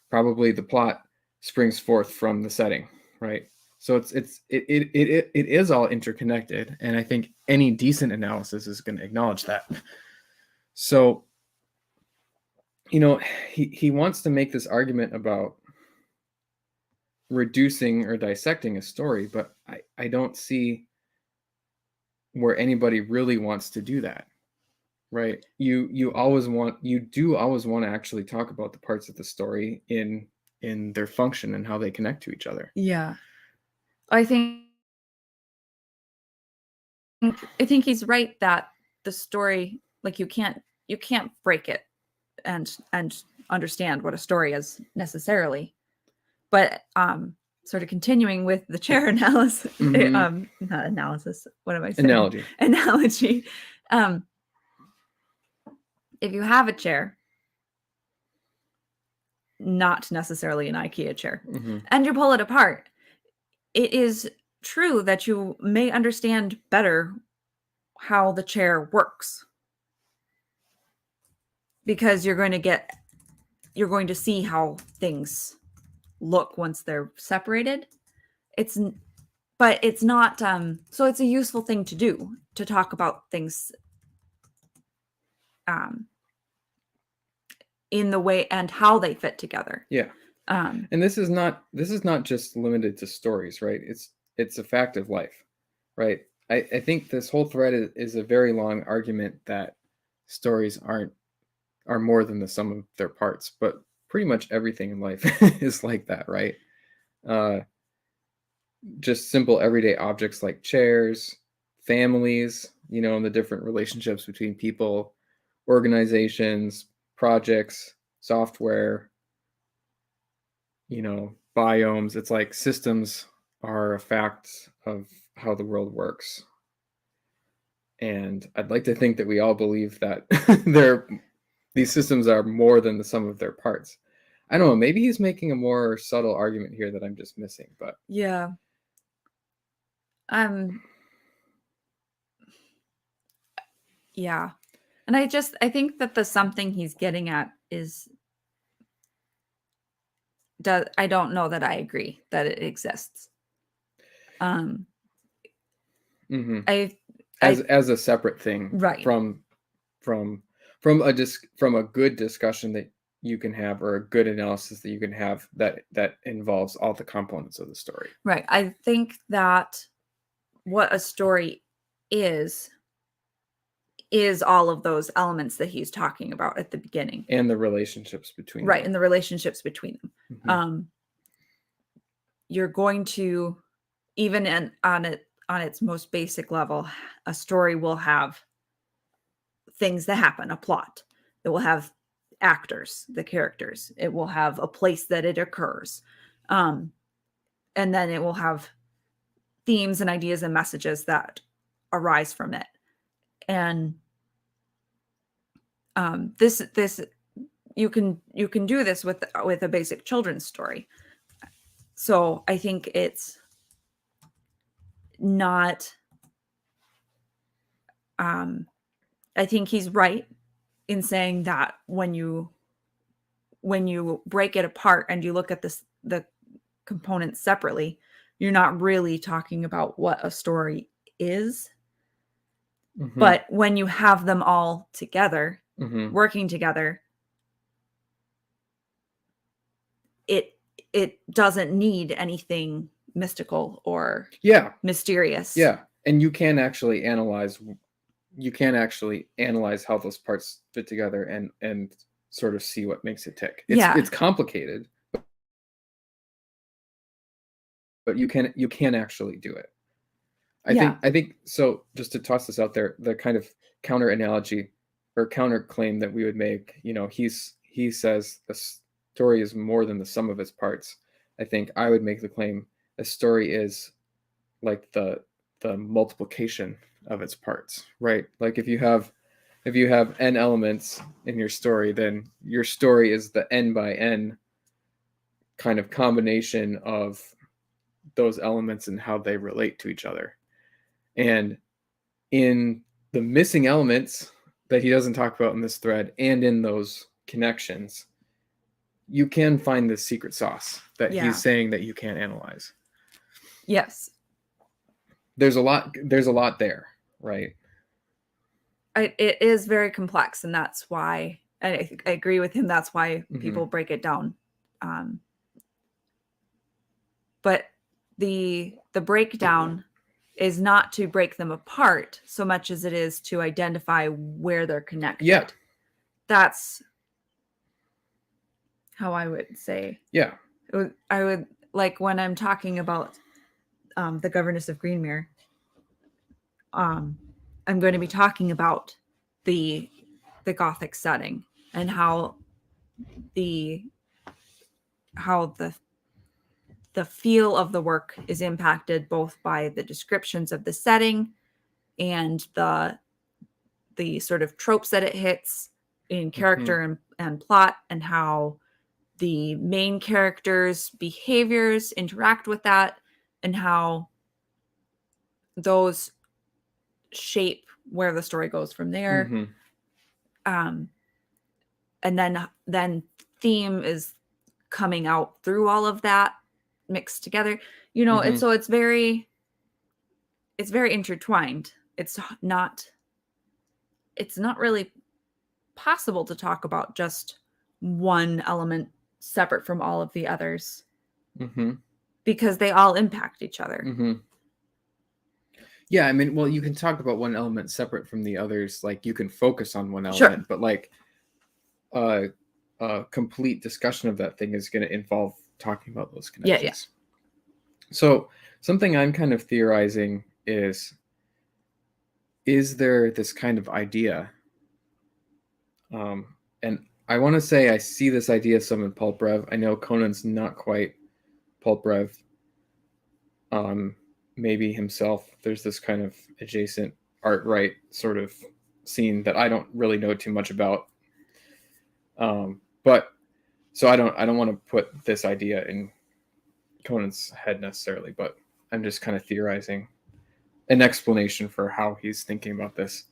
probably the plot springs forth from the setting, right? So it is all interconnected, and I think any decent analysis is going to acknowledge that. So, he wants to make this argument about reducing or dissecting a story, but I don't see where anybody really wants to do that, right? You do always want to actually talk about the parts of the story in their function and how they connect to each other. Yeah. I think he's right that the story, like, you can't break it and understand what a story is necessarily. But sort of continuing with the chair analysis, not analysis, what am I saying? Analogy. If you have a chair, not necessarily an IKEA chair, and you pull it apart, it is true that you may understand better how the chair works, because you're going to see how things look once they're separated. But it's not so it's a useful thing to do, to talk about things in the way and how they fit together. Yeah. And this is not just limited to stories, right? It's a fact of life, right? I think this whole thread is a very long argument that stories are more than the sum of their parts, but pretty much everything in life is like that, right? Just simple everyday objects like chairs, families, and the different relationships between people, organizations, projects, software, biomes. It's like systems are a fact of how the world works. And I'd like to think that we all believe that these systems are more than the sum of their parts. I don't know, maybe he's making a more subtle argument here that I'm just missing, but yeah. Yeah. And I think that the something he's getting at is, I don't know that I agree that it exists. As a separate thing, right, from a good discussion that you can have, or a good analysis that you can have that involves all the components of the story. Right. I think that what a story is all of those elements that he's talking about at the beginning, and the relationships between them. them. And the relationships between them. You're going to, even on its most basic level, a story will have things that happen, a plot. It will have actors, the characters. It will have a place that it occurs. And then it will have themes and ideas and messages that arise from it. And this you can do this with a basic children's story. So I think it's not. I think he's right in saying that when you break it apart and you look at the components separately, you're not really talking about what a story is. But when you have them all together, working together, it doesn't need anything mystical or mysterious. Yeah. And you can actually analyze how those parts fit together and sort of see what makes it tick. It's complicated, but you can actually do it. I think so. Just to toss this out there, the kind of counter analogy or counter claim that we would make, he says a story is more than the sum of its parts. I think I would make the claim a story is like the multiplication of its parts, right? Like if you have n elements in your story, then your story is the n by n kind of combination of those elements and how they relate to each other. And in the missing elements that he doesn't talk about in this thread, and in those connections, you can find the secret sauce that he's saying that you can't analyze. Yes. There's a lot there, right? It is very complex, and that's why I agree with him. That's why people break it down. But the breakdown is not to break them apart so much as it is to identify where they're connected. Yeah. That's how I would say. Yeah. I would like when I'm talking about the Governess of Greenmere. I'm going to be talking about the Gothic setting and how the feel of the work is impacted both by the descriptions of the setting and the sort of tropes that it hits in character and plot, and how the main characters' behaviors interact with that, and how those shape where the story goes from there. And then theme is coming out through all of that mixed together, and so it's very intertwined. It's not really possible to talk about just one element separate from all of the others, because they all impact each other. Yeah, I mean, well, you can talk about one element separate from the others. Like, you can focus on one element, but like a complete discussion of that thing is going to involve talking about those connections. So something I'm kind of theorizing is there this kind of idea? And I want to say I see this idea some in Pulp Rev. I know Conan's not quite Pulp Rev. Maybe himself. There's this kind of adjacent art right sort of scene that I don't really know too much about. But so I don't want to put this idea in Conan's head necessarily, but I'm just kind of theorizing an explanation for how he's thinking about this.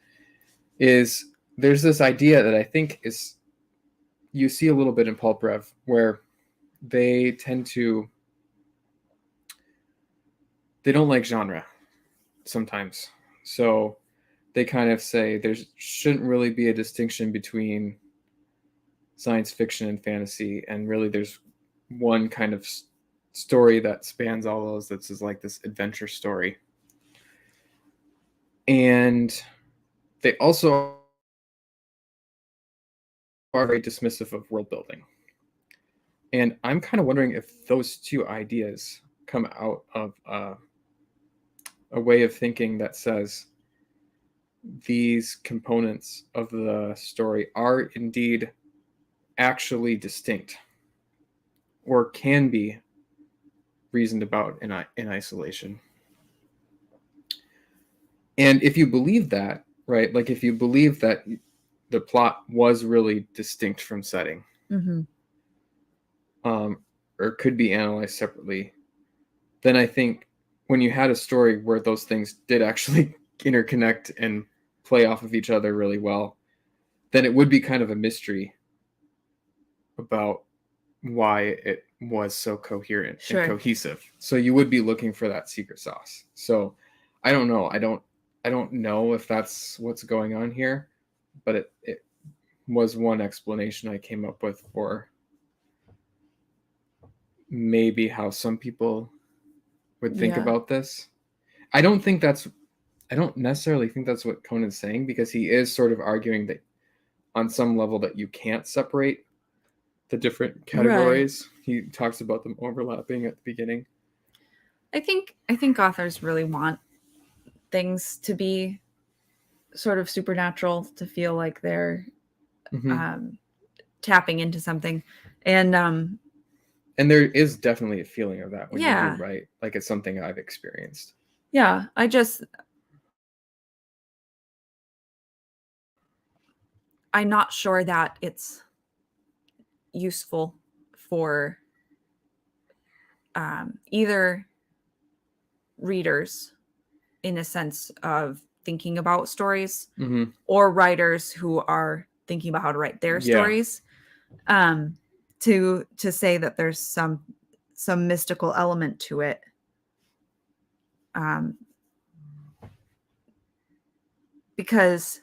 Is there's this idea that I think is you see a little bit in Pulp Rev where they tend to they don't like genre sometimes. So they kind of say there shouldn't really be a distinction between science fiction and fantasy, and really there's one kind of story that spans all those that's is like this adventure story. And they also are very dismissive of world building. And I'm kind of wondering if those two ideas come out of a way of thinking that says these components of the story are indeed actually distinct, or can be reasoned about in isolation. And if you believe that, right, like if you believe that the plot was really distinct from setting, or could be analyzed separately, then I think when you had a story where those things did actually interconnect and play off of each other really well, then it would be kind of a mystery about why it was so coherent and cohesive. So you would be looking for that secret sauce. So I don't know. I don't know if that's what's going on here, but it was one explanation I came up with for maybe how some people would think about this. I don't necessarily think that's what Conan's saying, because he is sort of arguing that on some level that you can't separate the different categories. Right. He talks about them overlapping at the beginning. I think authors really want things to be sort of supernatural, to feel like they're tapping into something. And there is definitely a feeling of that when you do write. Like, it's something I've experienced. Yeah, I'm not sure that it's useful for either readers in a sense of thinking about stories, or writers who are thinking about how to write their stories, to say that there's some mystical element to it, because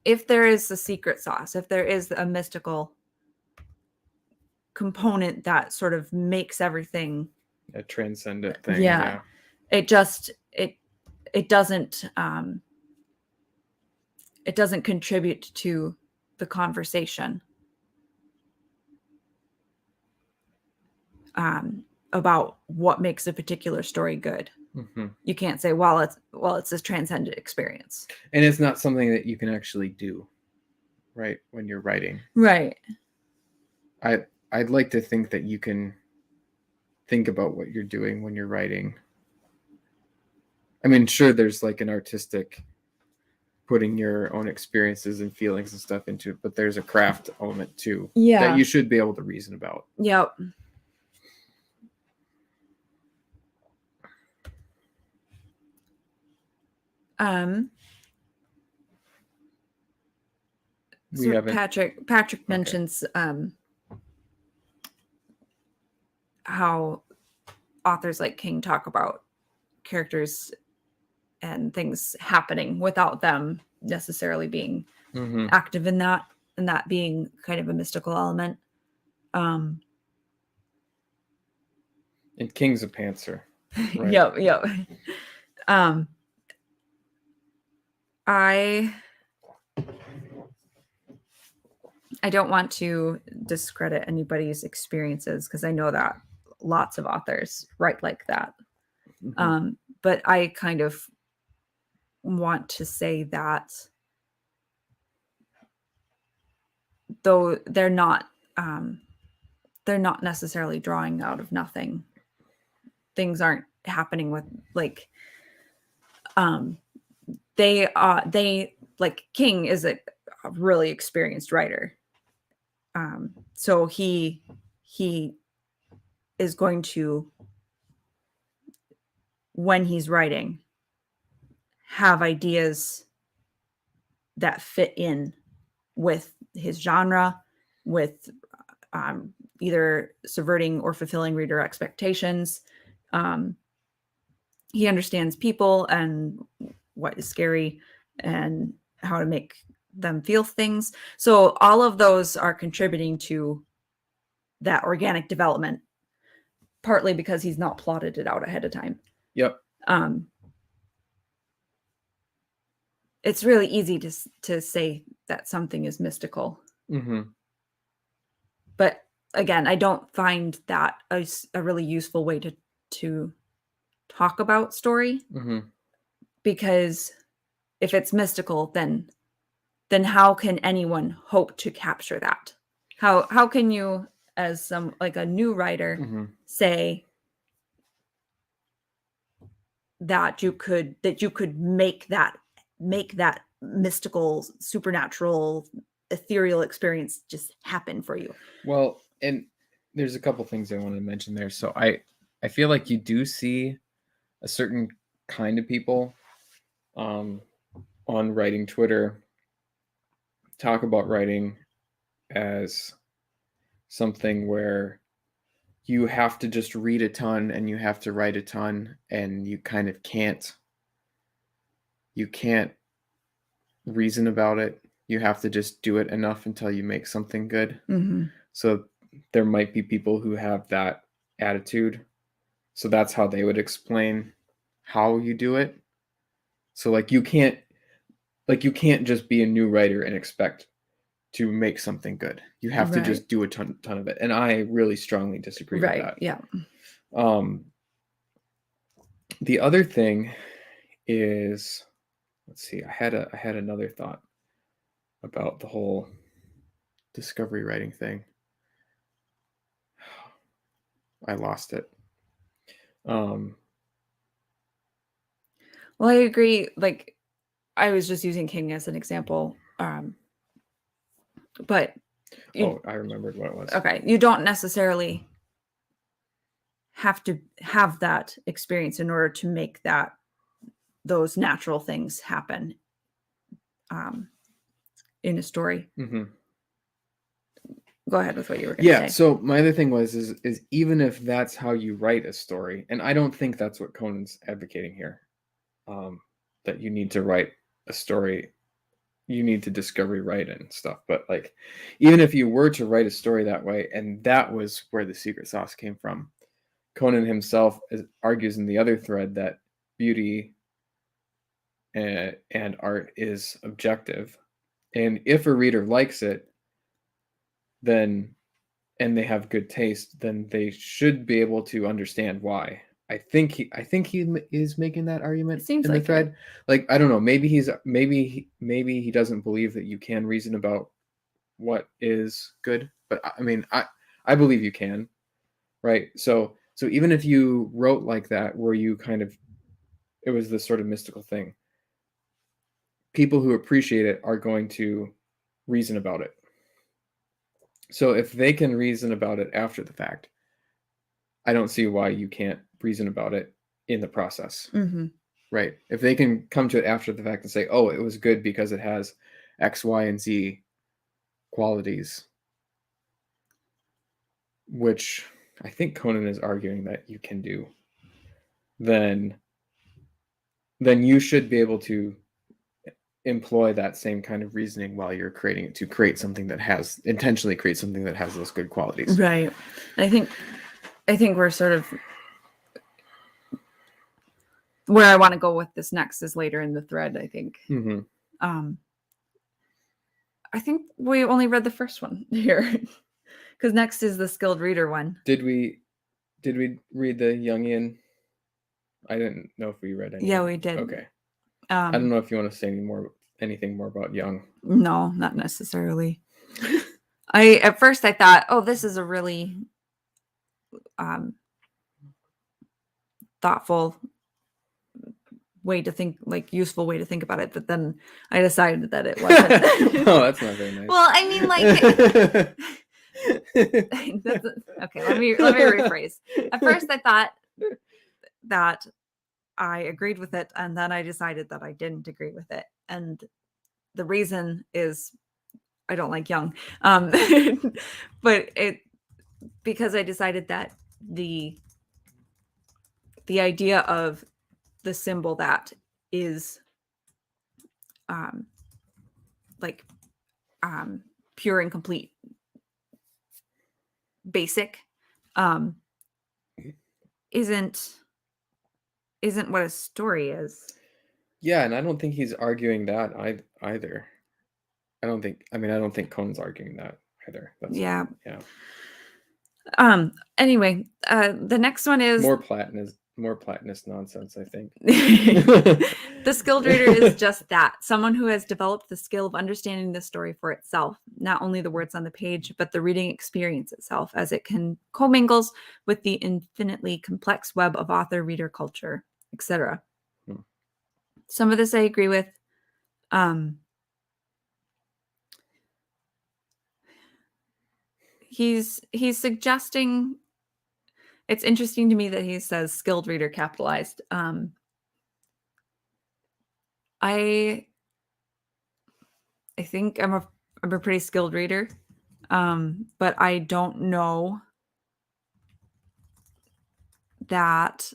if there is a secret sauce, if there is a mystical component that sort of makes everything a transcendent thing, It just it doesn't contribute to the conversation about what makes a particular story good. You can't say, well, it's this transcendent experience, and it's not something that you can actually do, right? When you're writing, right? I'd like to think that you can think about what you're doing when you're writing. I mean, sure, there's like an artistic putting your own experiences and feelings and stuff into it, but there's a craft element too that you should be able to reason about. Yep. So Patrick mentions how authors like King talk about characters and things happening without them necessarily being active in that, and that being kind of a mystical element. And King's a pantser. Right? Yep. I don't want to discredit anybody's experiences because I know that lots of authors write like that. But I kind of want to say that though they're not necessarily drawing out of nothing. Things aren't happening with like they like King is a really experienced writer. So he is going to, when he's writing, have ideas that fit in with his genre, with either subverting or fulfilling reader expectations. He understands people and what is scary and how to make them feel things. So all of those are contributing to that organic development, partly because he's not plotted it out ahead of time. Yep. It's really easy to say that something is mystical. But again, I don't find that a really useful way to talk about story. Because if it's mystical, then how can anyone hope to capture that? How can you, as some like a new writer, say that you could make that mystical, supernatural, ethereal experience just happen for you? Well, and there's a couple things I want to mention there. So I feel like you do see a certain kind of people on writing Twitter talk about writing as something where you have to just read a ton and you have to write a ton, and you kind of can't reason about it. You have to just do it enough until you make something good. So there might be people who have that attitude. So that's how they would explain how you do it. So like you can't just be a new writer and expect to make something good. You have to just do a ton of it. And I really strongly disagree with that. Yeah. The other thing is, let's see, I had another thought about the whole discovery writing thing. I lost it. Well, I agree. Like, I was just using King as an example. But I remembered what it was. Okay. You don't necessarily have to have that experience in order to make those natural things happen in a story. Go ahead with what you were going to say. Yeah. So my other thing was even if that's how you write a story, and I don't think that's what Conan's advocating here, that you need to write a story, you need to discovery write and stuff. But like, even if you were to write a story that way, and that was where the secret sauce came from, Conan himself argues in the other thread that beauty and art is objective. And if a reader likes it, then, and they have good taste, then they should be able to understand why. I think he is making that argument It seems in the like thread. it. Like, I don't know, maybe he doesn't believe that you can reason about what is good, but I mean, I believe you can, right? So even if you wrote like that, where you kind of, it was this sort of mystical thing, people who appreciate it are going to reason about it. So if they can reason about it after the fact, I don't see why you can't reason about it in the process. Mm-hmm. Right? If they can come to it after the fact and say, oh, it was good because it has X, Y, and Z qualities, which I think Conan is arguing that you can do, then you should be able to employ that same kind of reasoning while you're creating it, to create something that has, intentionally create something that has those good qualities. Right. I think we're sort of, where I want to go with this next is later in the thread, I think. Mm-hmm. I think we only read the first one here, because next is the skilled reader one. Did we read the Jungian? I didn't know if we read any. Yeah, we did. Okay. I don't know if you want to say anything more about Jung. No, not necessarily. At first I thought, oh, this is a really thoughtful way to think, like useful way to think about it, but then I decided that it wasn't. Oh, that's not very nice. Well, I mean, like, okay, let me rephrase. At first I thought that I agreed with it, and then I decided that I didn't agree with it, and the reason is I don't like Jung, but because I decided that the idea of the symbol that is like pure and complete, basic, isn't what a story is. Yeah, and I don't think he's arguing that either. I don't think Conan's arguing that either. Yeah. Yeah. Anyway, the next one is more Platonist nonsense, I think. The skilled reader is just that, someone who has developed the skill of understanding the story for itself, not only the words on the page, but the reading experience itself, as it commingles with the infinitely complex web of author, reader, culture, etc. Some of this I agree with. He's suggesting, it's interesting to me that he says skilled reader capitalized. I think I'm a pretty skilled reader, but I don't know that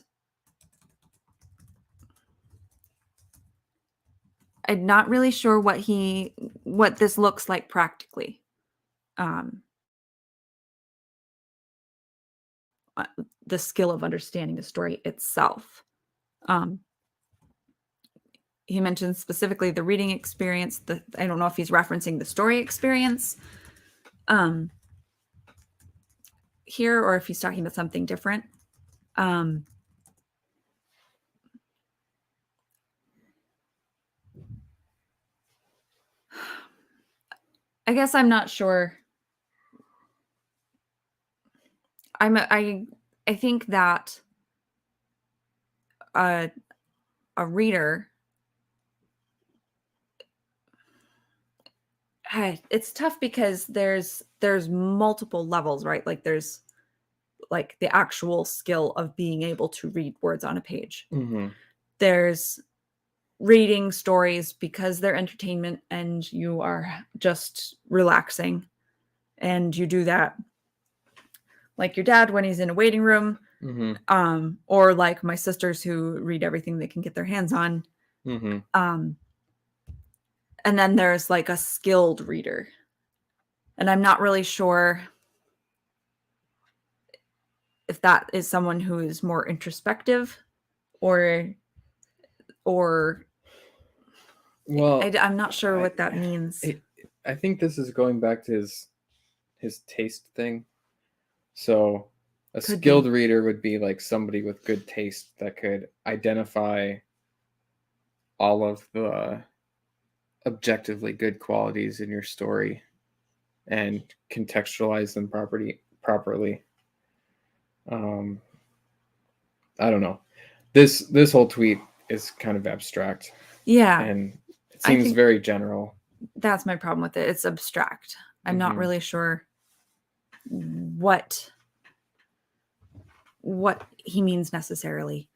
I'm not really sure what this looks like practically. The skill of understanding the story itself. He mentions specifically the reading experience. I don't know if he's referencing the story experience here, or if he's talking about something different. I guess I'm not sure. I think that a reader, it's tough because there's multiple levels, right? Like there's like the actual skill of being able to read words on a page. Mm-hmm. There's reading stories because they're entertainment and you are just relaxing, and you do that like your dad when he's in a waiting room, or like my sisters who read everything they can get their hands on. And then there's like a skilled reader, and I'm not really sure if that is someone who is more introspective or Well, I'm not sure what that means. I think this is going back to his taste thing. So a Could skilled be. reader would be like somebody with good taste that could identify all of the objectively good qualities in your story and contextualize them properly. I don't know. This whole tweet is kind of abstract Yeah, and it I seems think very general. that's my problem with it. It's abstract. I'm not really sure what he means necessarily.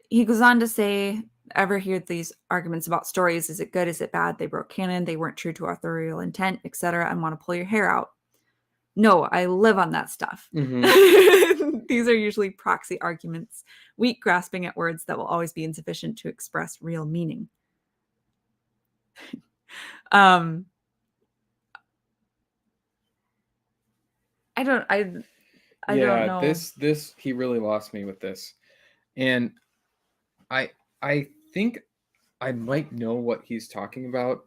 He goes on to say, ever hear these arguments about stories? Is it good? Is it bad? They broke canon. They weren't true to authorial intent, etc. And want to pull your hair out. No, I live on that stuff. These are usually proxy arguments, weak grasping at words that will always be insufficient to express real meaning. I don't know. This he really lost me with this. And I think I might know what he's talking about,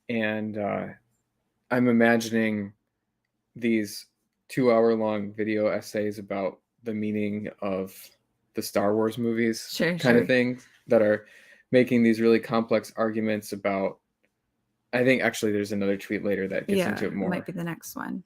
and I'm imagining these 2-hour-long video essays about the meaning of the Star Wars movies, kind of thing, that are making these really complex arguments about. I think actually there's another tweet later that gets into it more. Might be the next one.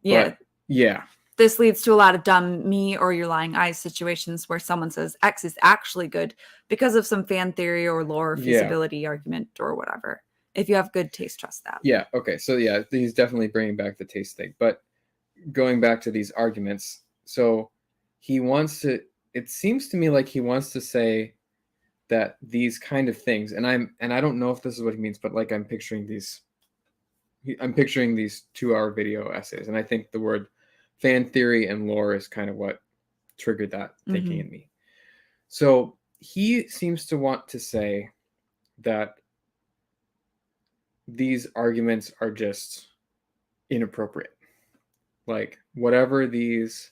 But, yeah. This leads to a lot of dumb me or your lying eyes situations where someone says X is actually good because of some fan theory or lore or feasibility argument or whatever. If you have good taste, trust that. Yeah. Okay. So yeah, he's definitely bringing back the taste thing. But going back to these arguments, so he wants to. It seems to me like he wants to say that these kind of things, and I don't know if this is what he means, but like I'm picturing these 2-hour video essays, and I think the word fan theory and lore is kind of what triggered that thinking in me. So he seems to want to say that these arguments are just inappropriate. Like whatever these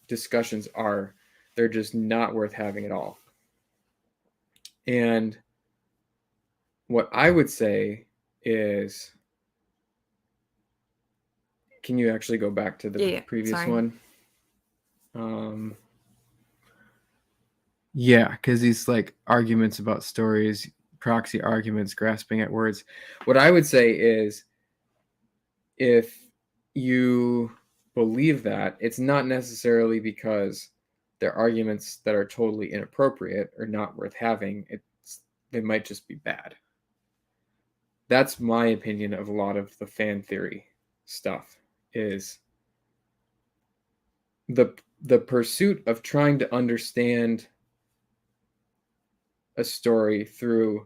discussions are, they're just not worth having at all. And what I would say is, can you actually go back to the previous one? Yeah, because these like arguments about stories, proxy arguments, grasping at words. What I would say is, if you believe that, it's not necessarily because they're arguments that are totally inappropriate or not worth having. They might just be bad. That's my opinion of a lot of the fan theory stuff, is the pursuit of trying to understand a story through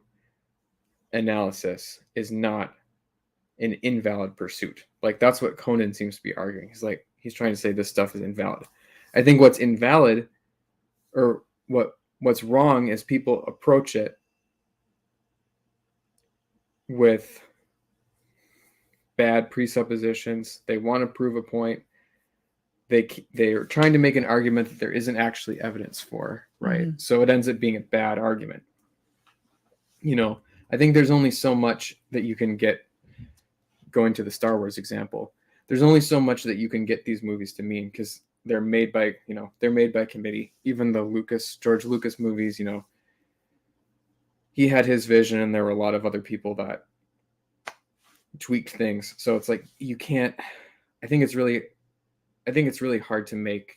analysis is not an invalid pursuit. Like that's what Conan seems to be arguing. He's trying to say this stuff is invalid. I think what's invalid, or what's wrong, is people approach it with bad presuppositions. They want to prove a point. They are trying to make an argument that there isn't actually evidence for, right? So it ends up being a bad argument. I think there's only so much that you can get, going to the Star Wars example. There's only so much that you can get these movies to mean, because they're made by committee. Even the George Lucas movies, he had his vision and there were a lot of other people that tweaked things. So it's like, you can't, I think it's really hard to make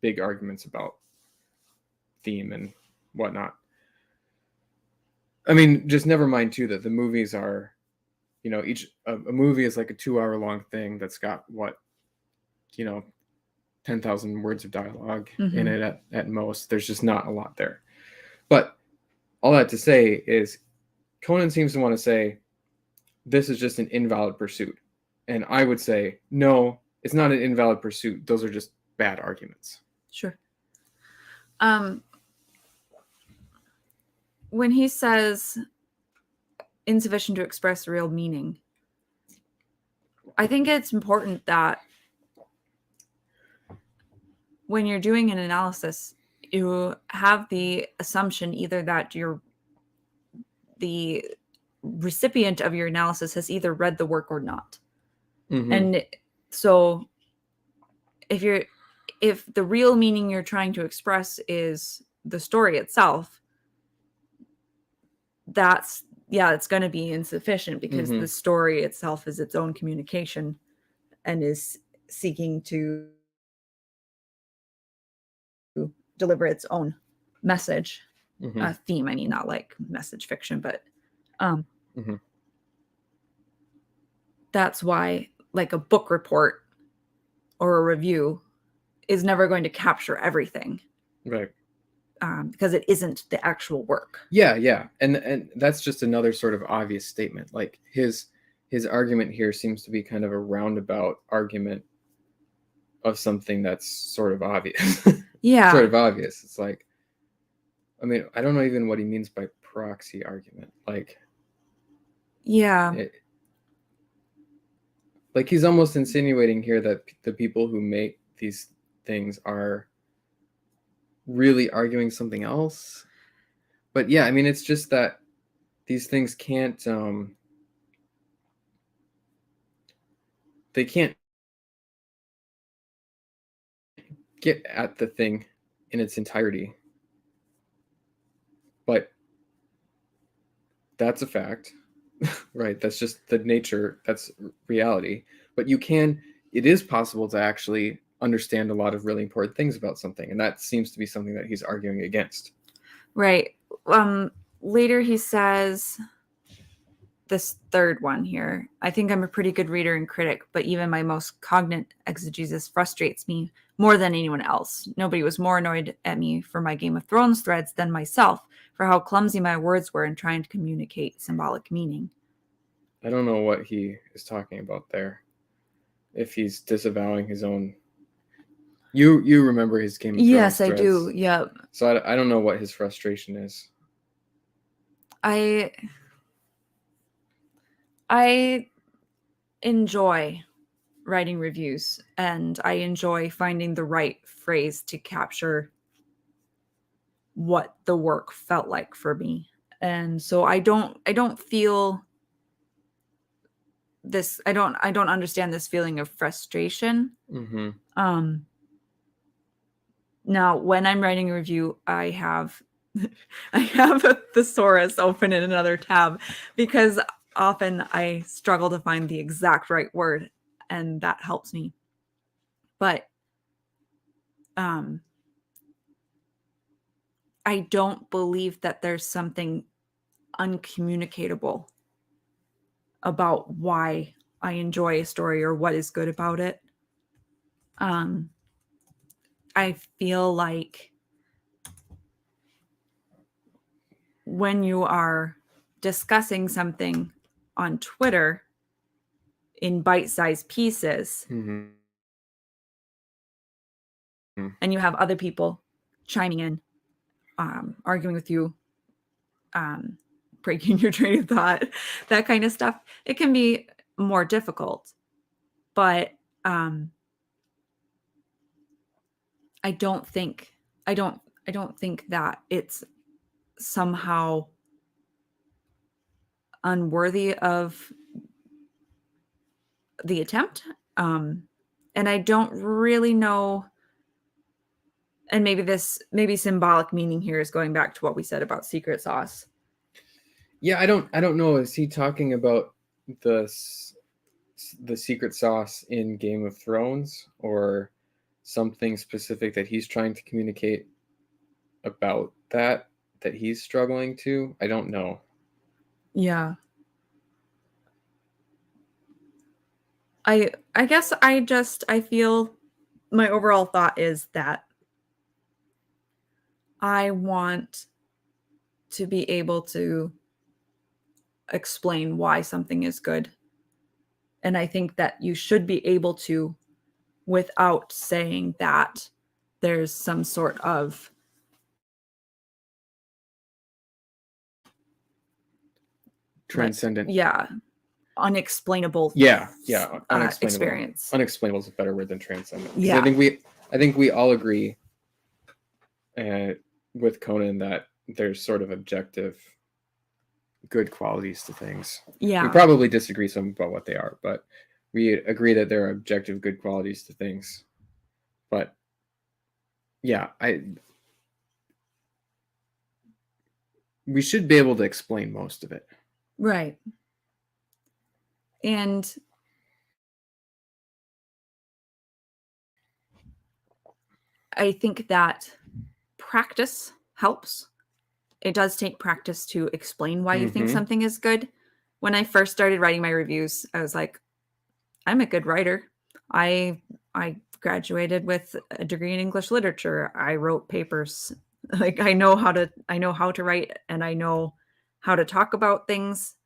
big arguments about theme and whatnot. I mean, just never mind too that the movies are, a movie is like a 2-hour-long thing that's got 10,000 words of dialogue in it at most. There's just not a lot there. But all that to say is, Conan seems to want to say this is just an invalid pursuit. And I would say, no, it's not an invalid pursuit. Those are just bad arguments. Sure. When he says insufficient to express real meaning, I think it's important that when you're doing an analysis, you have the assumption either that the recipient of your analysis has either read the work or not. Mhm. And so if the real meaning you're trying to express is the story itself, it's going to be insufficient because the story itself is its own communication and is seeking to deliver its own message, theme. I mean, not like message fiction, but that's why like a book report or a review is never going to capture everything. Right. Because it isn't the actual work. Yeah. And that's just another sort of obvious statement. Like his argument here seems to be kind of a roundabout argument of something that's sort of obvious. Yeah. Sort of obvious. It's like, I mean, I don't know even what he means by proxy argument. Like, yeah. Like he's almost insinuating here that the people who make these things are really arguing something else. But yeah, I mean, it's just that these things can't, they can't get at the thing in its entirety. But that's a fact, right? That's just the nature, that's reality. But it is possible to actually understand a lot of really important things about something. And that seems to be something that he's arguing against. Right. Later he says, this third one here, I think I'm a pretty good reader and critic, but even my most cognate exegesis frustrates me more than anyone else. Nobody was more annoyed at me for my Game of Thrones threads than myself for how clumsy my words were in trying to communicate symbolic meaning. I don't know what he is talking about there. If he's disavowing his own... You remember his Game of Thrones Yes, threads. I do, yep. So I don't know what his frustration is. I enjoy writing reviews, and I enjoy finding the right phrase to capture what the work felt like for me. And so I don't feel this, I don't understand this feeling of frustration. Now when I'm writing a review, I have a thesaurus open in another tab because often I struggle to find the exact right word, and that helps me. But I don't believe that there's something uncommunicatable about why I enjoy a story or what is good about it. I feel like when you are discussing something on Twitter in bite-sized pieces, and you have other people chiming in, arguing with you, breaking your train of thought, that kind of stuff, it can be more difficult. But I don't think that it's somehow unworthy of the attempt. And I don't really know, and maybe symbolic meaning here is going back to what we said about secret sauce. Yeah, I don't know. Is he talking about the secret sauce in Game of Thrones, or something specific that he's trying to communicate about that he's struggling to? I don't know. Yeah. I guess I feel my overall thought is that I want to be able to explain why something is good. And I think that you should be able to without saying that there's some sort of transcendent. Unexplainable. Yeah. Unexplainable. Experience. Unexplainable is a better word than transcendent. Yeah. I think I think we all agree with Conan that there's sort of objective good qualities to things. Yeah. We probably disagree some about what they are, but we agree that there are objective good qualities to things. But yeah, we should be able to explain most of it. Right. And I think that practice helps. It does take practice to explain why you think Mhm. something is good. When I first started writing my reviews, I was like, I'm a good writer. I graduated with a degree in English literature. I wrote papers. Like I know how to write, and I know how to talk about things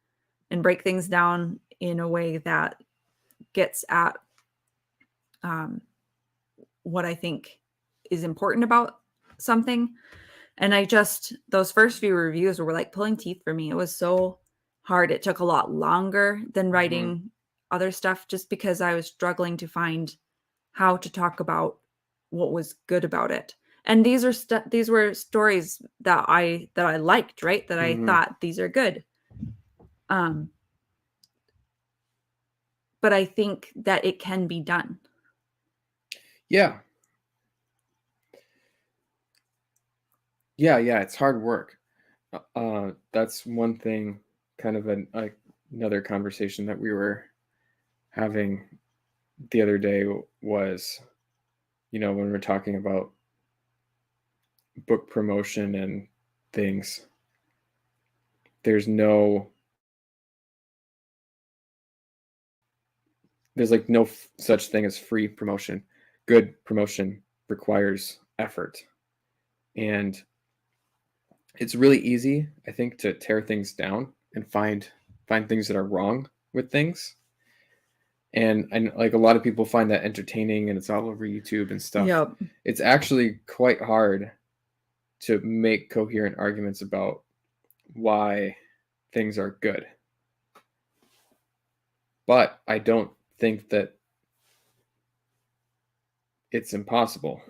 and break things down in a way that gets at what I think is important about something. And those first few reviews were like pulling teeth for me. It was so hard. It took a lot longer than writing other stuff just because I was struggling to find how to talk about what was good about it. And these were stories that I liked, right? That I thought these are good. But I think that it can be done. Yeah. Yeah, it's hard work. That's one thing, kind of another conversation that we were having the other day was, when we're talking about book promotion and things, there's like no such thing as free promotion. Good promotion requires effort. And it's really easy, I think, to tear things down and find things that are wrong with things. And like a lot of people find that entertaining, and it's all over YouTube and stuff. Yep. It's actually quite hard to make coherent arguments about why things are good. But I don't think that it's impossible.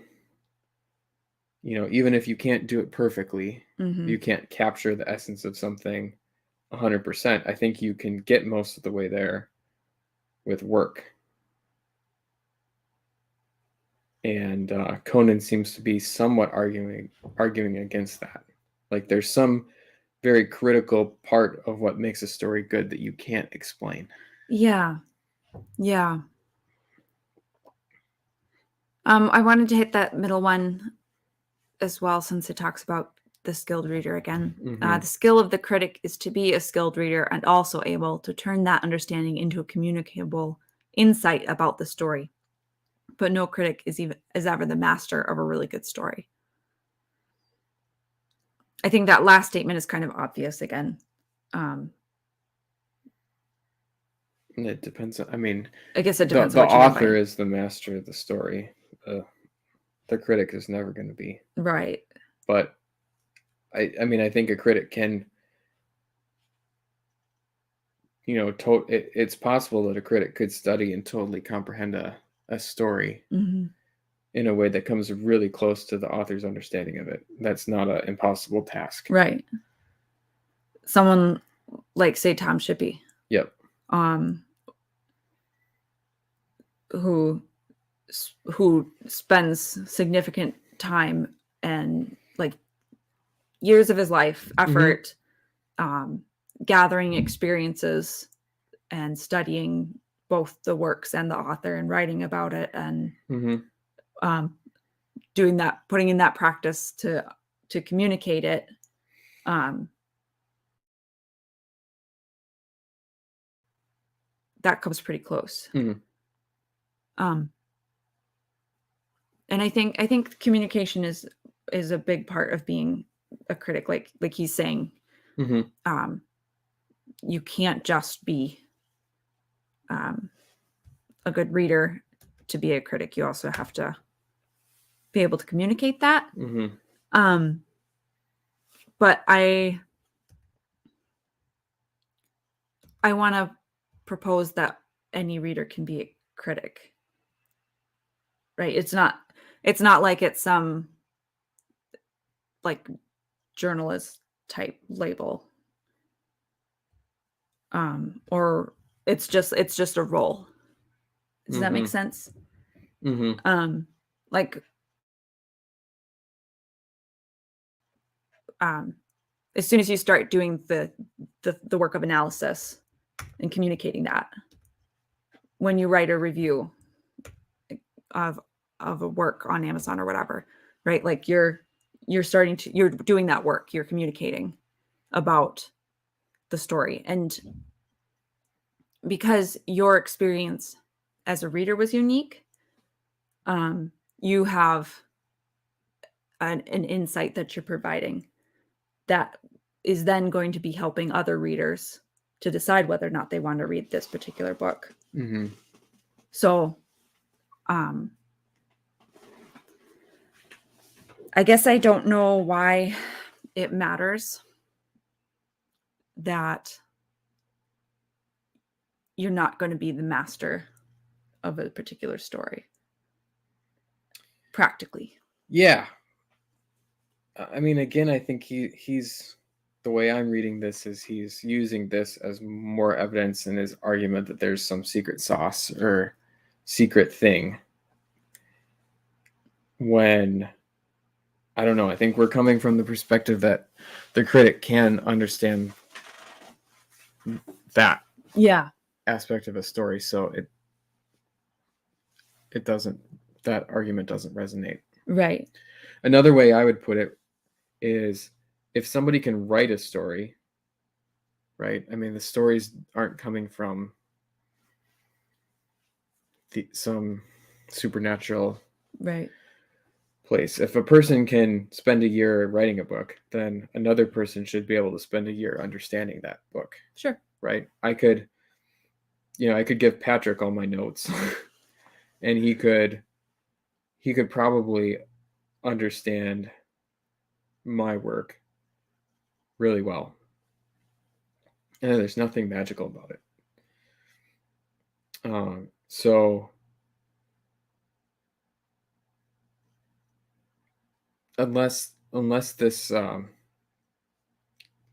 Even if you can't do it perfectly, you can't capture the essence of something 100%. I think you can get most of the way there with work. And Conan seems to be somewhat arguing against that. Like there's some very critical part of what makes a story good that you can't explain. Yeah. Yeah. I wanted to hit that middle one as well, since it talks about the skilled reader again. The skill of the critic is to be a skilled reader and also able to turn that understanding into a communicable insight about the story. But no critic is ever the master of a really good story. I think that last statement is kind of obvious again. It depends. I guess it depends the on what you mean author by is the master of the story. The critic is never going to be. right. But I think a critic can, it's possible that a critic could study and totally comprehend a story in a way that comes really close to the author's understanding of it. That's not an impossible task. Right. Someone like, say, Tom Shippey. Yep. Who spends significant time and like years of his life effort gathering experiences and studying both the works and the author and writing about it and doing that, putting in that practice to communicate it. That comes pretty close. And I think communication is a big part of being a critic, like he's saying. You can't just be a good reader to be a critic. You also have to be able to communicate that. But I want to propose that any reader can be a critic, right? It's not It's not like it's some like journalist type label. Or it's just a role. Does that make sense? Like as soon as you start doing the work of analysis and communicating that, when you write a review of a work on Amazon or whatever, right? Like you're doing that work, you're communicating about the story. And because your experience as a reader was unique, you have an insight that you're providing that is then going to be helping other readers to decide whether or not they want to read this particular book. So I guess I don't know why it matters that you're not going to be the master of a particular story. Practically. Yeah. I mean, again, I think he's the way I'm reading this is he's using this as more evidence in his argument that there's some secret sauce or secret thing. When, I don't know, I think we're coming from the perspective that the critic can understand that aspect of a story, so it doesn't, that argument doesn't resonate. Right. Another way I would put it is if somebody can write a story, right? I mean, the stories aren't coming from some supernatural place. If a person can spend a year writing a book, then another person should be able to spend a year understanding that book. Sure. Right? I could give Patrick all my notes and he could probably understand my work really well. And there's nothing magical about it. So unless this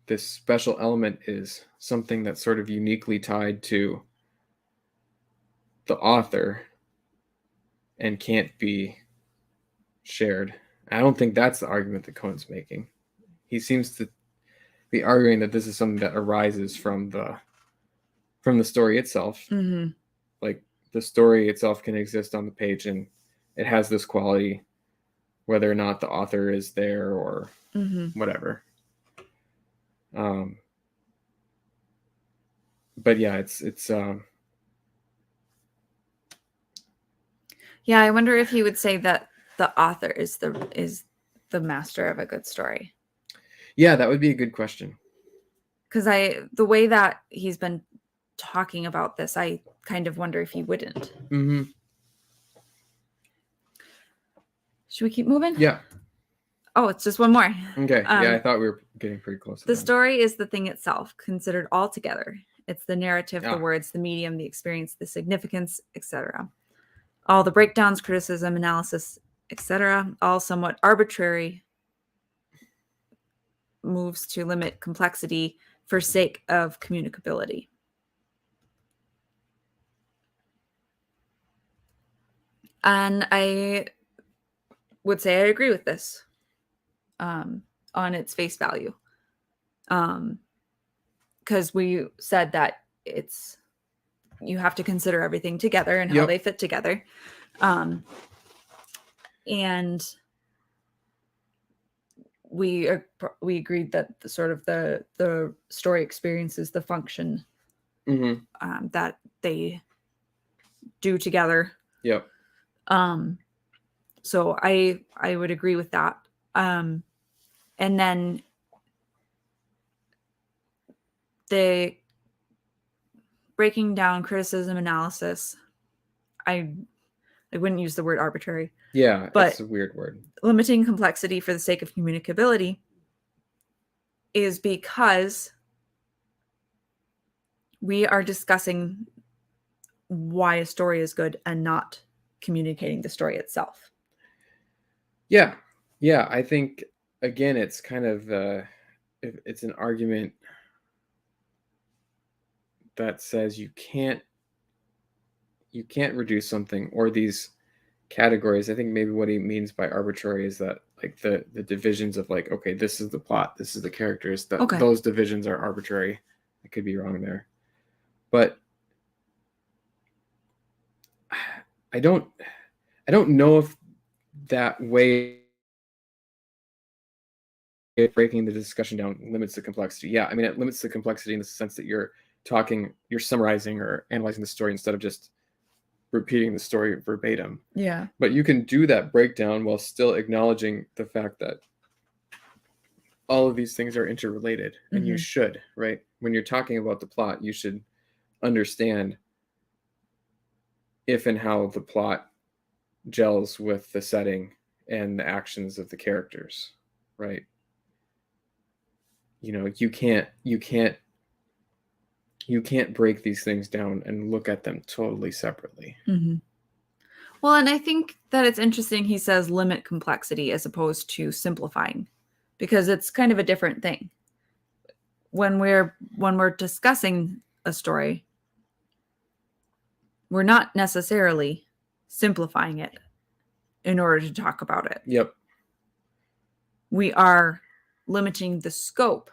this special element is something that's sort of uniquely tied to the author and can't be shared, I don't think that's the argument that Cohen's making. He seems to be arguing that this is something that arises from the story itself. Like the story itself can exist on the page and it has this quality whether or not the author is there or whatever. But yeah, it's yeah, I wonder if he would say that the author is the master of a good story. Yeah, that would be a good question. Because the way that he's been talking about this, I kind of wonder if he wouldn't. Should we keep moving? Yeah. Oh, it's just one more. Okay. Yeah, I thought we were getting pretty close. The story is the thing itself, considered all together. It's the narrative, the words, the medium, the experience, the significance, etc. All the breakdowns, criticism, analysis, etc., all somewhat arbitrary moves to limit complexity for sake of communicability. And I would say I agree with this on its face value. Because we said that you have to consider everything together and how they fit together. And we agreed that the story experience is the function that they do together. Yep. So I would agree with that. And then the breaking down criticism analysis, I wouldn't use the word arbitrary. Yeah, but it's a weird word. Limiting complexity for the sake of communicability is because we are discussing why a story is good and not communicating the story itself. Yeah. Yeah. I think, again, it's kind of, it's an argument that says you can't reduce something or these categories. I think maybe what he means by arbitrary is that like the divisions of like, okay, this is the plot, this is the characters, that Okay. those divisions are arbitrary. I could be wrong there. But I don't know if that way of breaking the discussion down limits the complexity. Yeah, I mean, it limits the complexity in the sense that you're summarizing or analyzing the story instead of just repeating the story verbatim. Yeah. But you can do that breakdown while still acknowledging the fact that all of these things are interrelated, and you should, right? When you're talking about the plot, you should understand if and how the plot gels with the setting and the actions of the characters, right? You know, you can't break these things down and look at them totally separately. Well, and I think that it's interesting he says limit complexity as opposed to simplifying, because it's kind of a different thing. When we're discussing a story, we're not necessarily simplifying it in order to talk about it. Yep. We are limiting the scope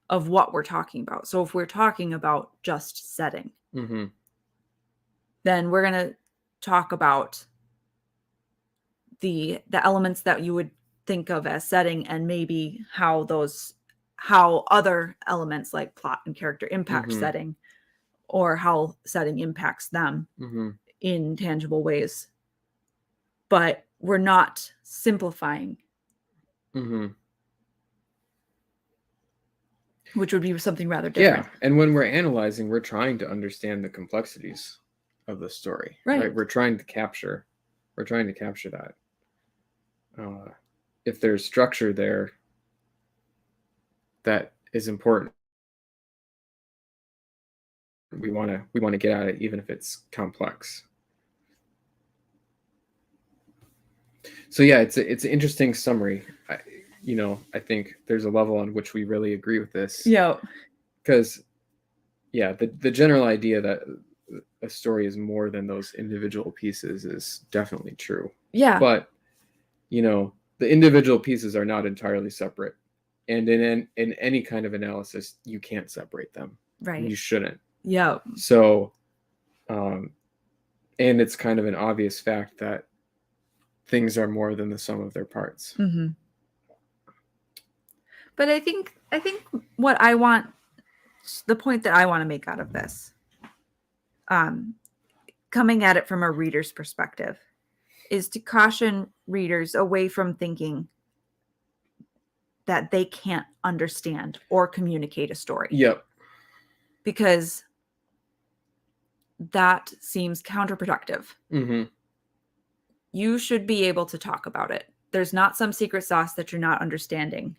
of what we're talking about. So if we're talking about just setting, then we're going to talk about the elements that you would think of as setting, and maybe how other elements like plot and character impact setting, or how setting impacts them in tangible ways. But we're not simplifying, which would be something rather different. Yeah, and when we're analyzing, we're trying to understand the complexities of the story, right? We're trying to capture that. If there's structure there that is important, we want to get at it, even if it's complex. So yeah, it's an interesting summary. I think there's a level on which we really agree with this. Yeah. Because, yeah, the general idea that a story is more than those individual pieces is definitely true. Yeah. But, the individual pieces are not entirely separate. And in any kind of analysis, you can't separate them. Right. You shouldn't. Yeah. So, and it's kind of an obvious fact that things are more than the sum of their parts. But I think the point that I want to make out of this, coming at it from a reader's perspective, is to caution readers away from thinking that they can't understand or communicate a story. Yep. Because that seems counterproductive. You should be able to talk about it. There's not some secret sauce that you're not understanding.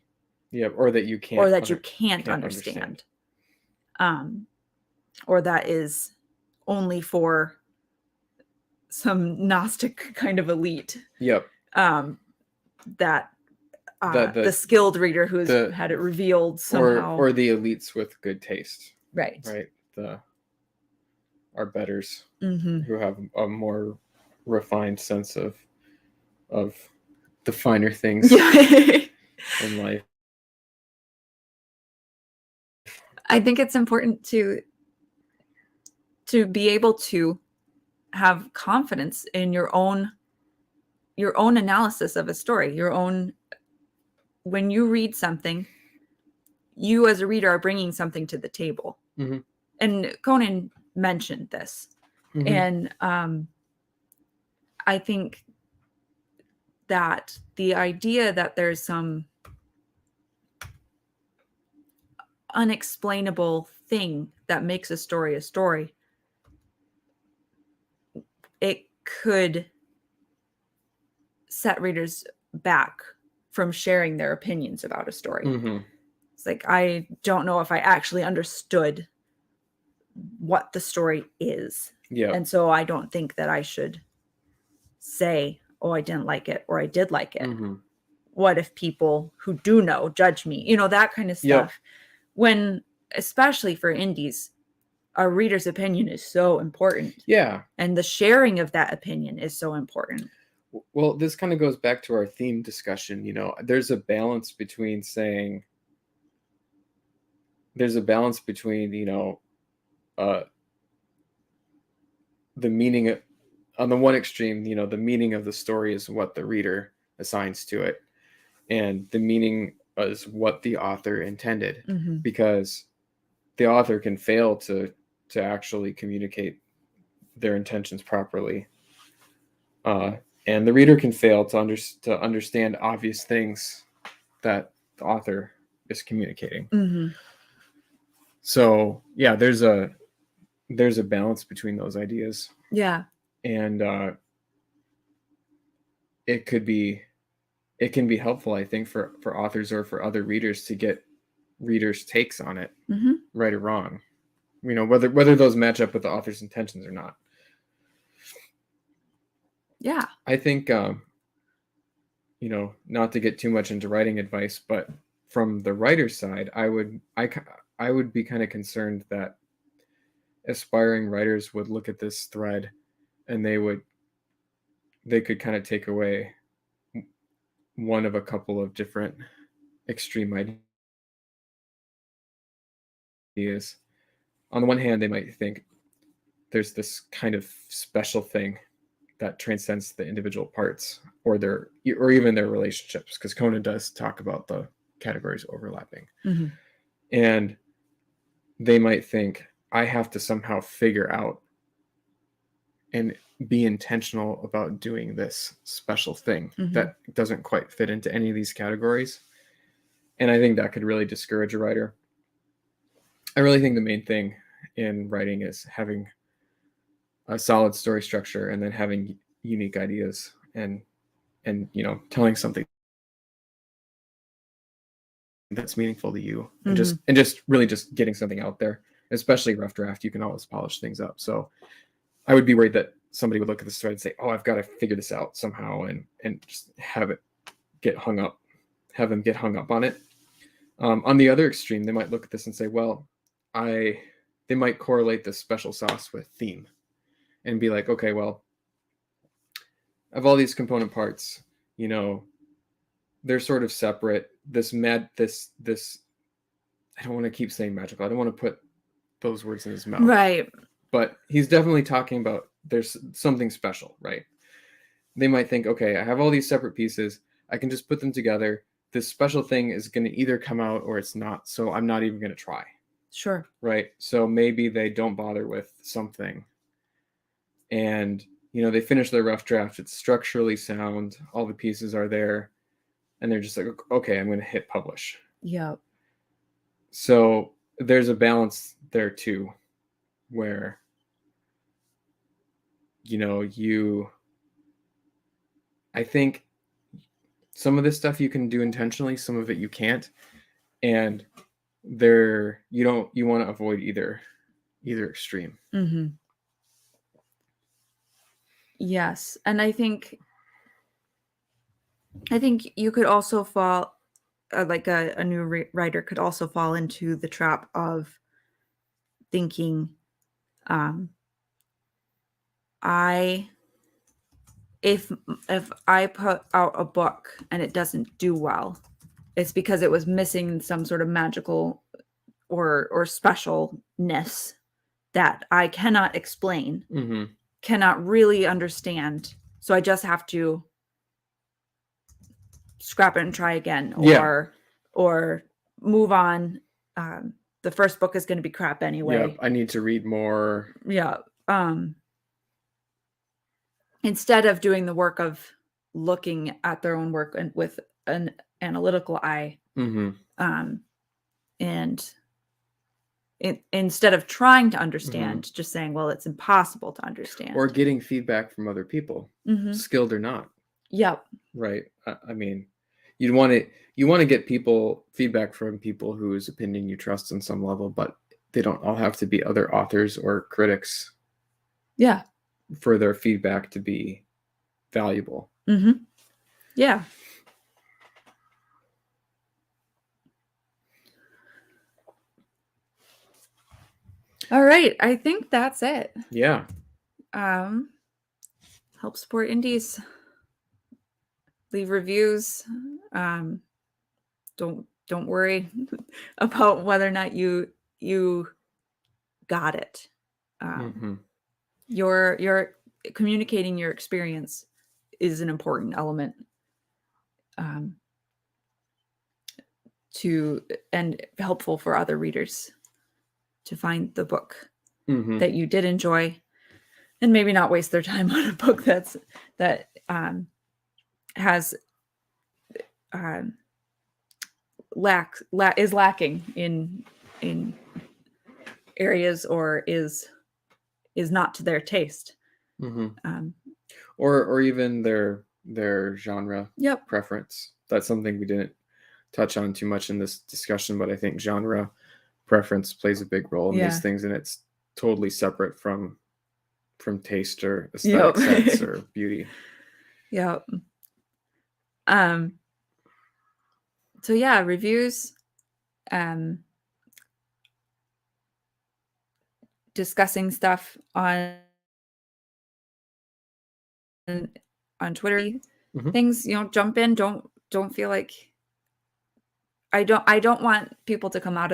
Yep, or that you can't. Or that you can't understand. Or that is only for some Gnostic kind of elite. Yep. That the skilled reader who's had it revealed somehow. Or the elites with good taste. Right. Our betters who have a more refined sense of the finer things in life. I think it's important to be able to have confidence in your own analysis of a story, when you read something, you as a reader are bringing something to the table. And Conan mentioned this. And I think that the idea that there's some unexplainable thing that makes a story, it could set readers back from sharing their opinions about a story. It's like, I don't know if I actually understood what the story is. Yeah. And so I don't think that I should say oh, I didn't like it, or I did like it? Mm-hmm. What if people who do know judge me? That kind of Yep. stuff. When, especially for indies, a reader's opinion is so important. Yeah. And the sharing of that opinion is so important. Well, this kind of goes back to our theme discussion. There's a balance between the meaning on the one extreme, the meaning of the story is what the reader assigns to it, and the meaning is what the author intended, Mm-hmm. because the author can fail to actually communicate their intentions properly, and the reader can fail to understand obvious things that the author is communicating. Mm-hmm. So yeah, there's a balance between those ideas. Yeah. And it can be helpful, I think, for authors or for other readers to get readers' takes on it, Mm-hmm. right or wrong, whether those match up with the author's intentions or not. Yeah. I think not to get too much into writing advice, but from the writer's side, I would be kind of concerned that aspiring writers would look at this thread and they could kind of take away one of a couple of different extreme ideas. On the one hand, they might think there's this kind of special thing that transcends the individual parts or even their relationships, because Conan does talk about the categories overlapping. Mm-hmm. And they might think, I have to somehow figure out and be intentional about doing this special thing that doesn't quite fit into any of these categories. And I think that could really discourage a writer. I really think the main thing in writing is having a solid story structure and then having unique ideas and telling something that's meaningful to you, and just really just getting something out there. Especially rough draft, you can always polish things up. So I would be worried that somebody would look at this thread and say, oh, I've got to figure this out somehow, and just have them get hung up on it. On the other extreme, they might look at this and say, well, they might correlate this special sauce with theme and be like, okay, well, of all these component parts, they're sort of separate. This I don't want to keep saying magical. I don't want to put those words in his mouth. Right. But he's definitely talking about there's something special, right? They might think, okay, I have all these separate pieces. I can just put them together. This special thing is going to either come out or it's not. So I'm not even going to try. Sure. Right. So maybe they don't bother with something. And, they finish their rough draft. It's structurally sound. All the pieces are there. And they're just like, okay, I'm going to hit publish. Yeah. So there's a balance there too, where, I think some of this stuff you can do intentionally, some of it you can't. And you want to avoid either extreme. Mm-hmm. Yes. And I think you could also fall, like a new writer could also fall into the trap of thinking, if I put out a book and it doesn't do well, it's because it was missing some sort of magical or specialness that I cannot explain, cannot really understand. So I just have to scrap it and try again, or move on. The first book is going to be crap anyway. Yeah, I need to read more. Yeah. Instead of doing the work of looking at their own work and with an analytical eye, and instead of trying to understand, just saying, well, it's impossible to understand. Or getting feedback from other people, skilled or not. Yep. Right. I mean, you want to get feedback from people whose opinion you trust on some level, but they don't all have to be other authors or critics. Yeah. For their feedback to be valuable. Mm-hmm. Yeah. All right. I think that's it. Yeah. Help support indies. Leave reviews. Don't worry about whether or not you got it. Mm-hmm. Your communicating your experience is an important element to and helpful for other readers to find the book Mm-hmm. that you did enjoy, and maybe not waste their time on a book that has is lacking in areas or is not to their taste. Mm-hmm. Or even their genre Yep. preference. That's something we didn't touch on too much in this discussion, but I think genre preference plays a big role in Yeah. these things, and it's totally separate from taste or Yep. aesthetic sense or beauty. Yep. So yeah, reviews, discussing stuff on Twitter, Mm-hmm. things, jump in. Don't feel like I don't want people to come out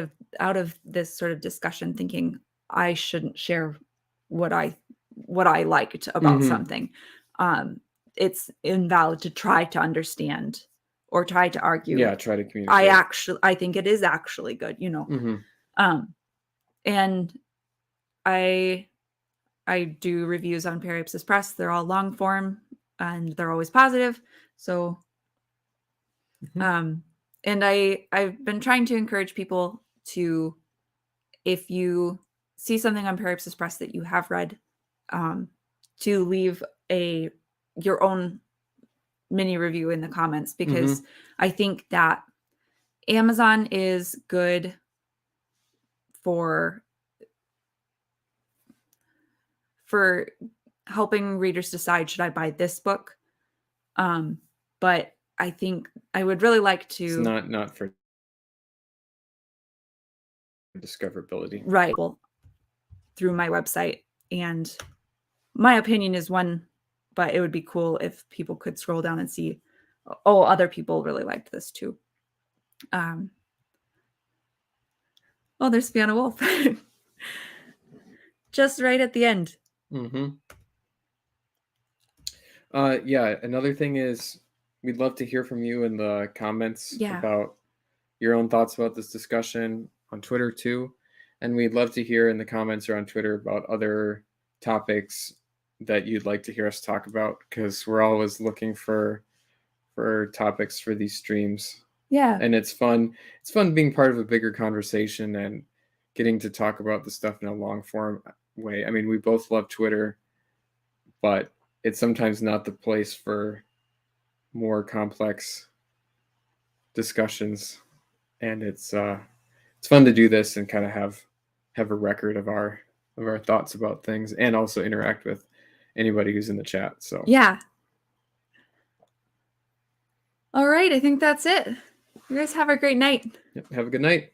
of this sort of discussion thinking I shouldn't share what I liked about Mm-hmm. something. It's invalid to try to understand or try to argue. Yeah, try to communicate. I think it is actually good, Mm-hmm. And I do reviews on Periapsis Press. They're all long form and they're always positive. So Mm-hmm. and I've been trying to encourage people to, if you see something on Periapsis Press that you have read, to leave your own mini review in the comments, because Mm-hmm. I think that Amazon is good for helping readers decide, should I buy this book? But I think I would really like It's to not for discoverability. write through my website, and my opinion is one, but it would be cool if people could scroll down and see, oh, other people really liked this too. Oh, there's Fiona Wolf. Just right at the end. Mm-hmm. Yeah, another thing is we'd love to hear from you in the comments Yeah. about your own thoughts about this discussion on Twitter too. And we'd love to hear in the comments or on Twitter about other topics that you'd like to hear us talk about, because we're always looking for topics for these streams. Yeah. And it's fun. It's fun being part of a bigger conversation and getting to talk about the stuff in a long form way. I mean, we both love Twitter, but it's sometimes not the place for more complex discussions. And it's fun to do this and kind of have a record of our thoughts about things, and also interact with anybody who's in the chat. So Yeah. All right. I think that's it. You guys have a great night. have a good night.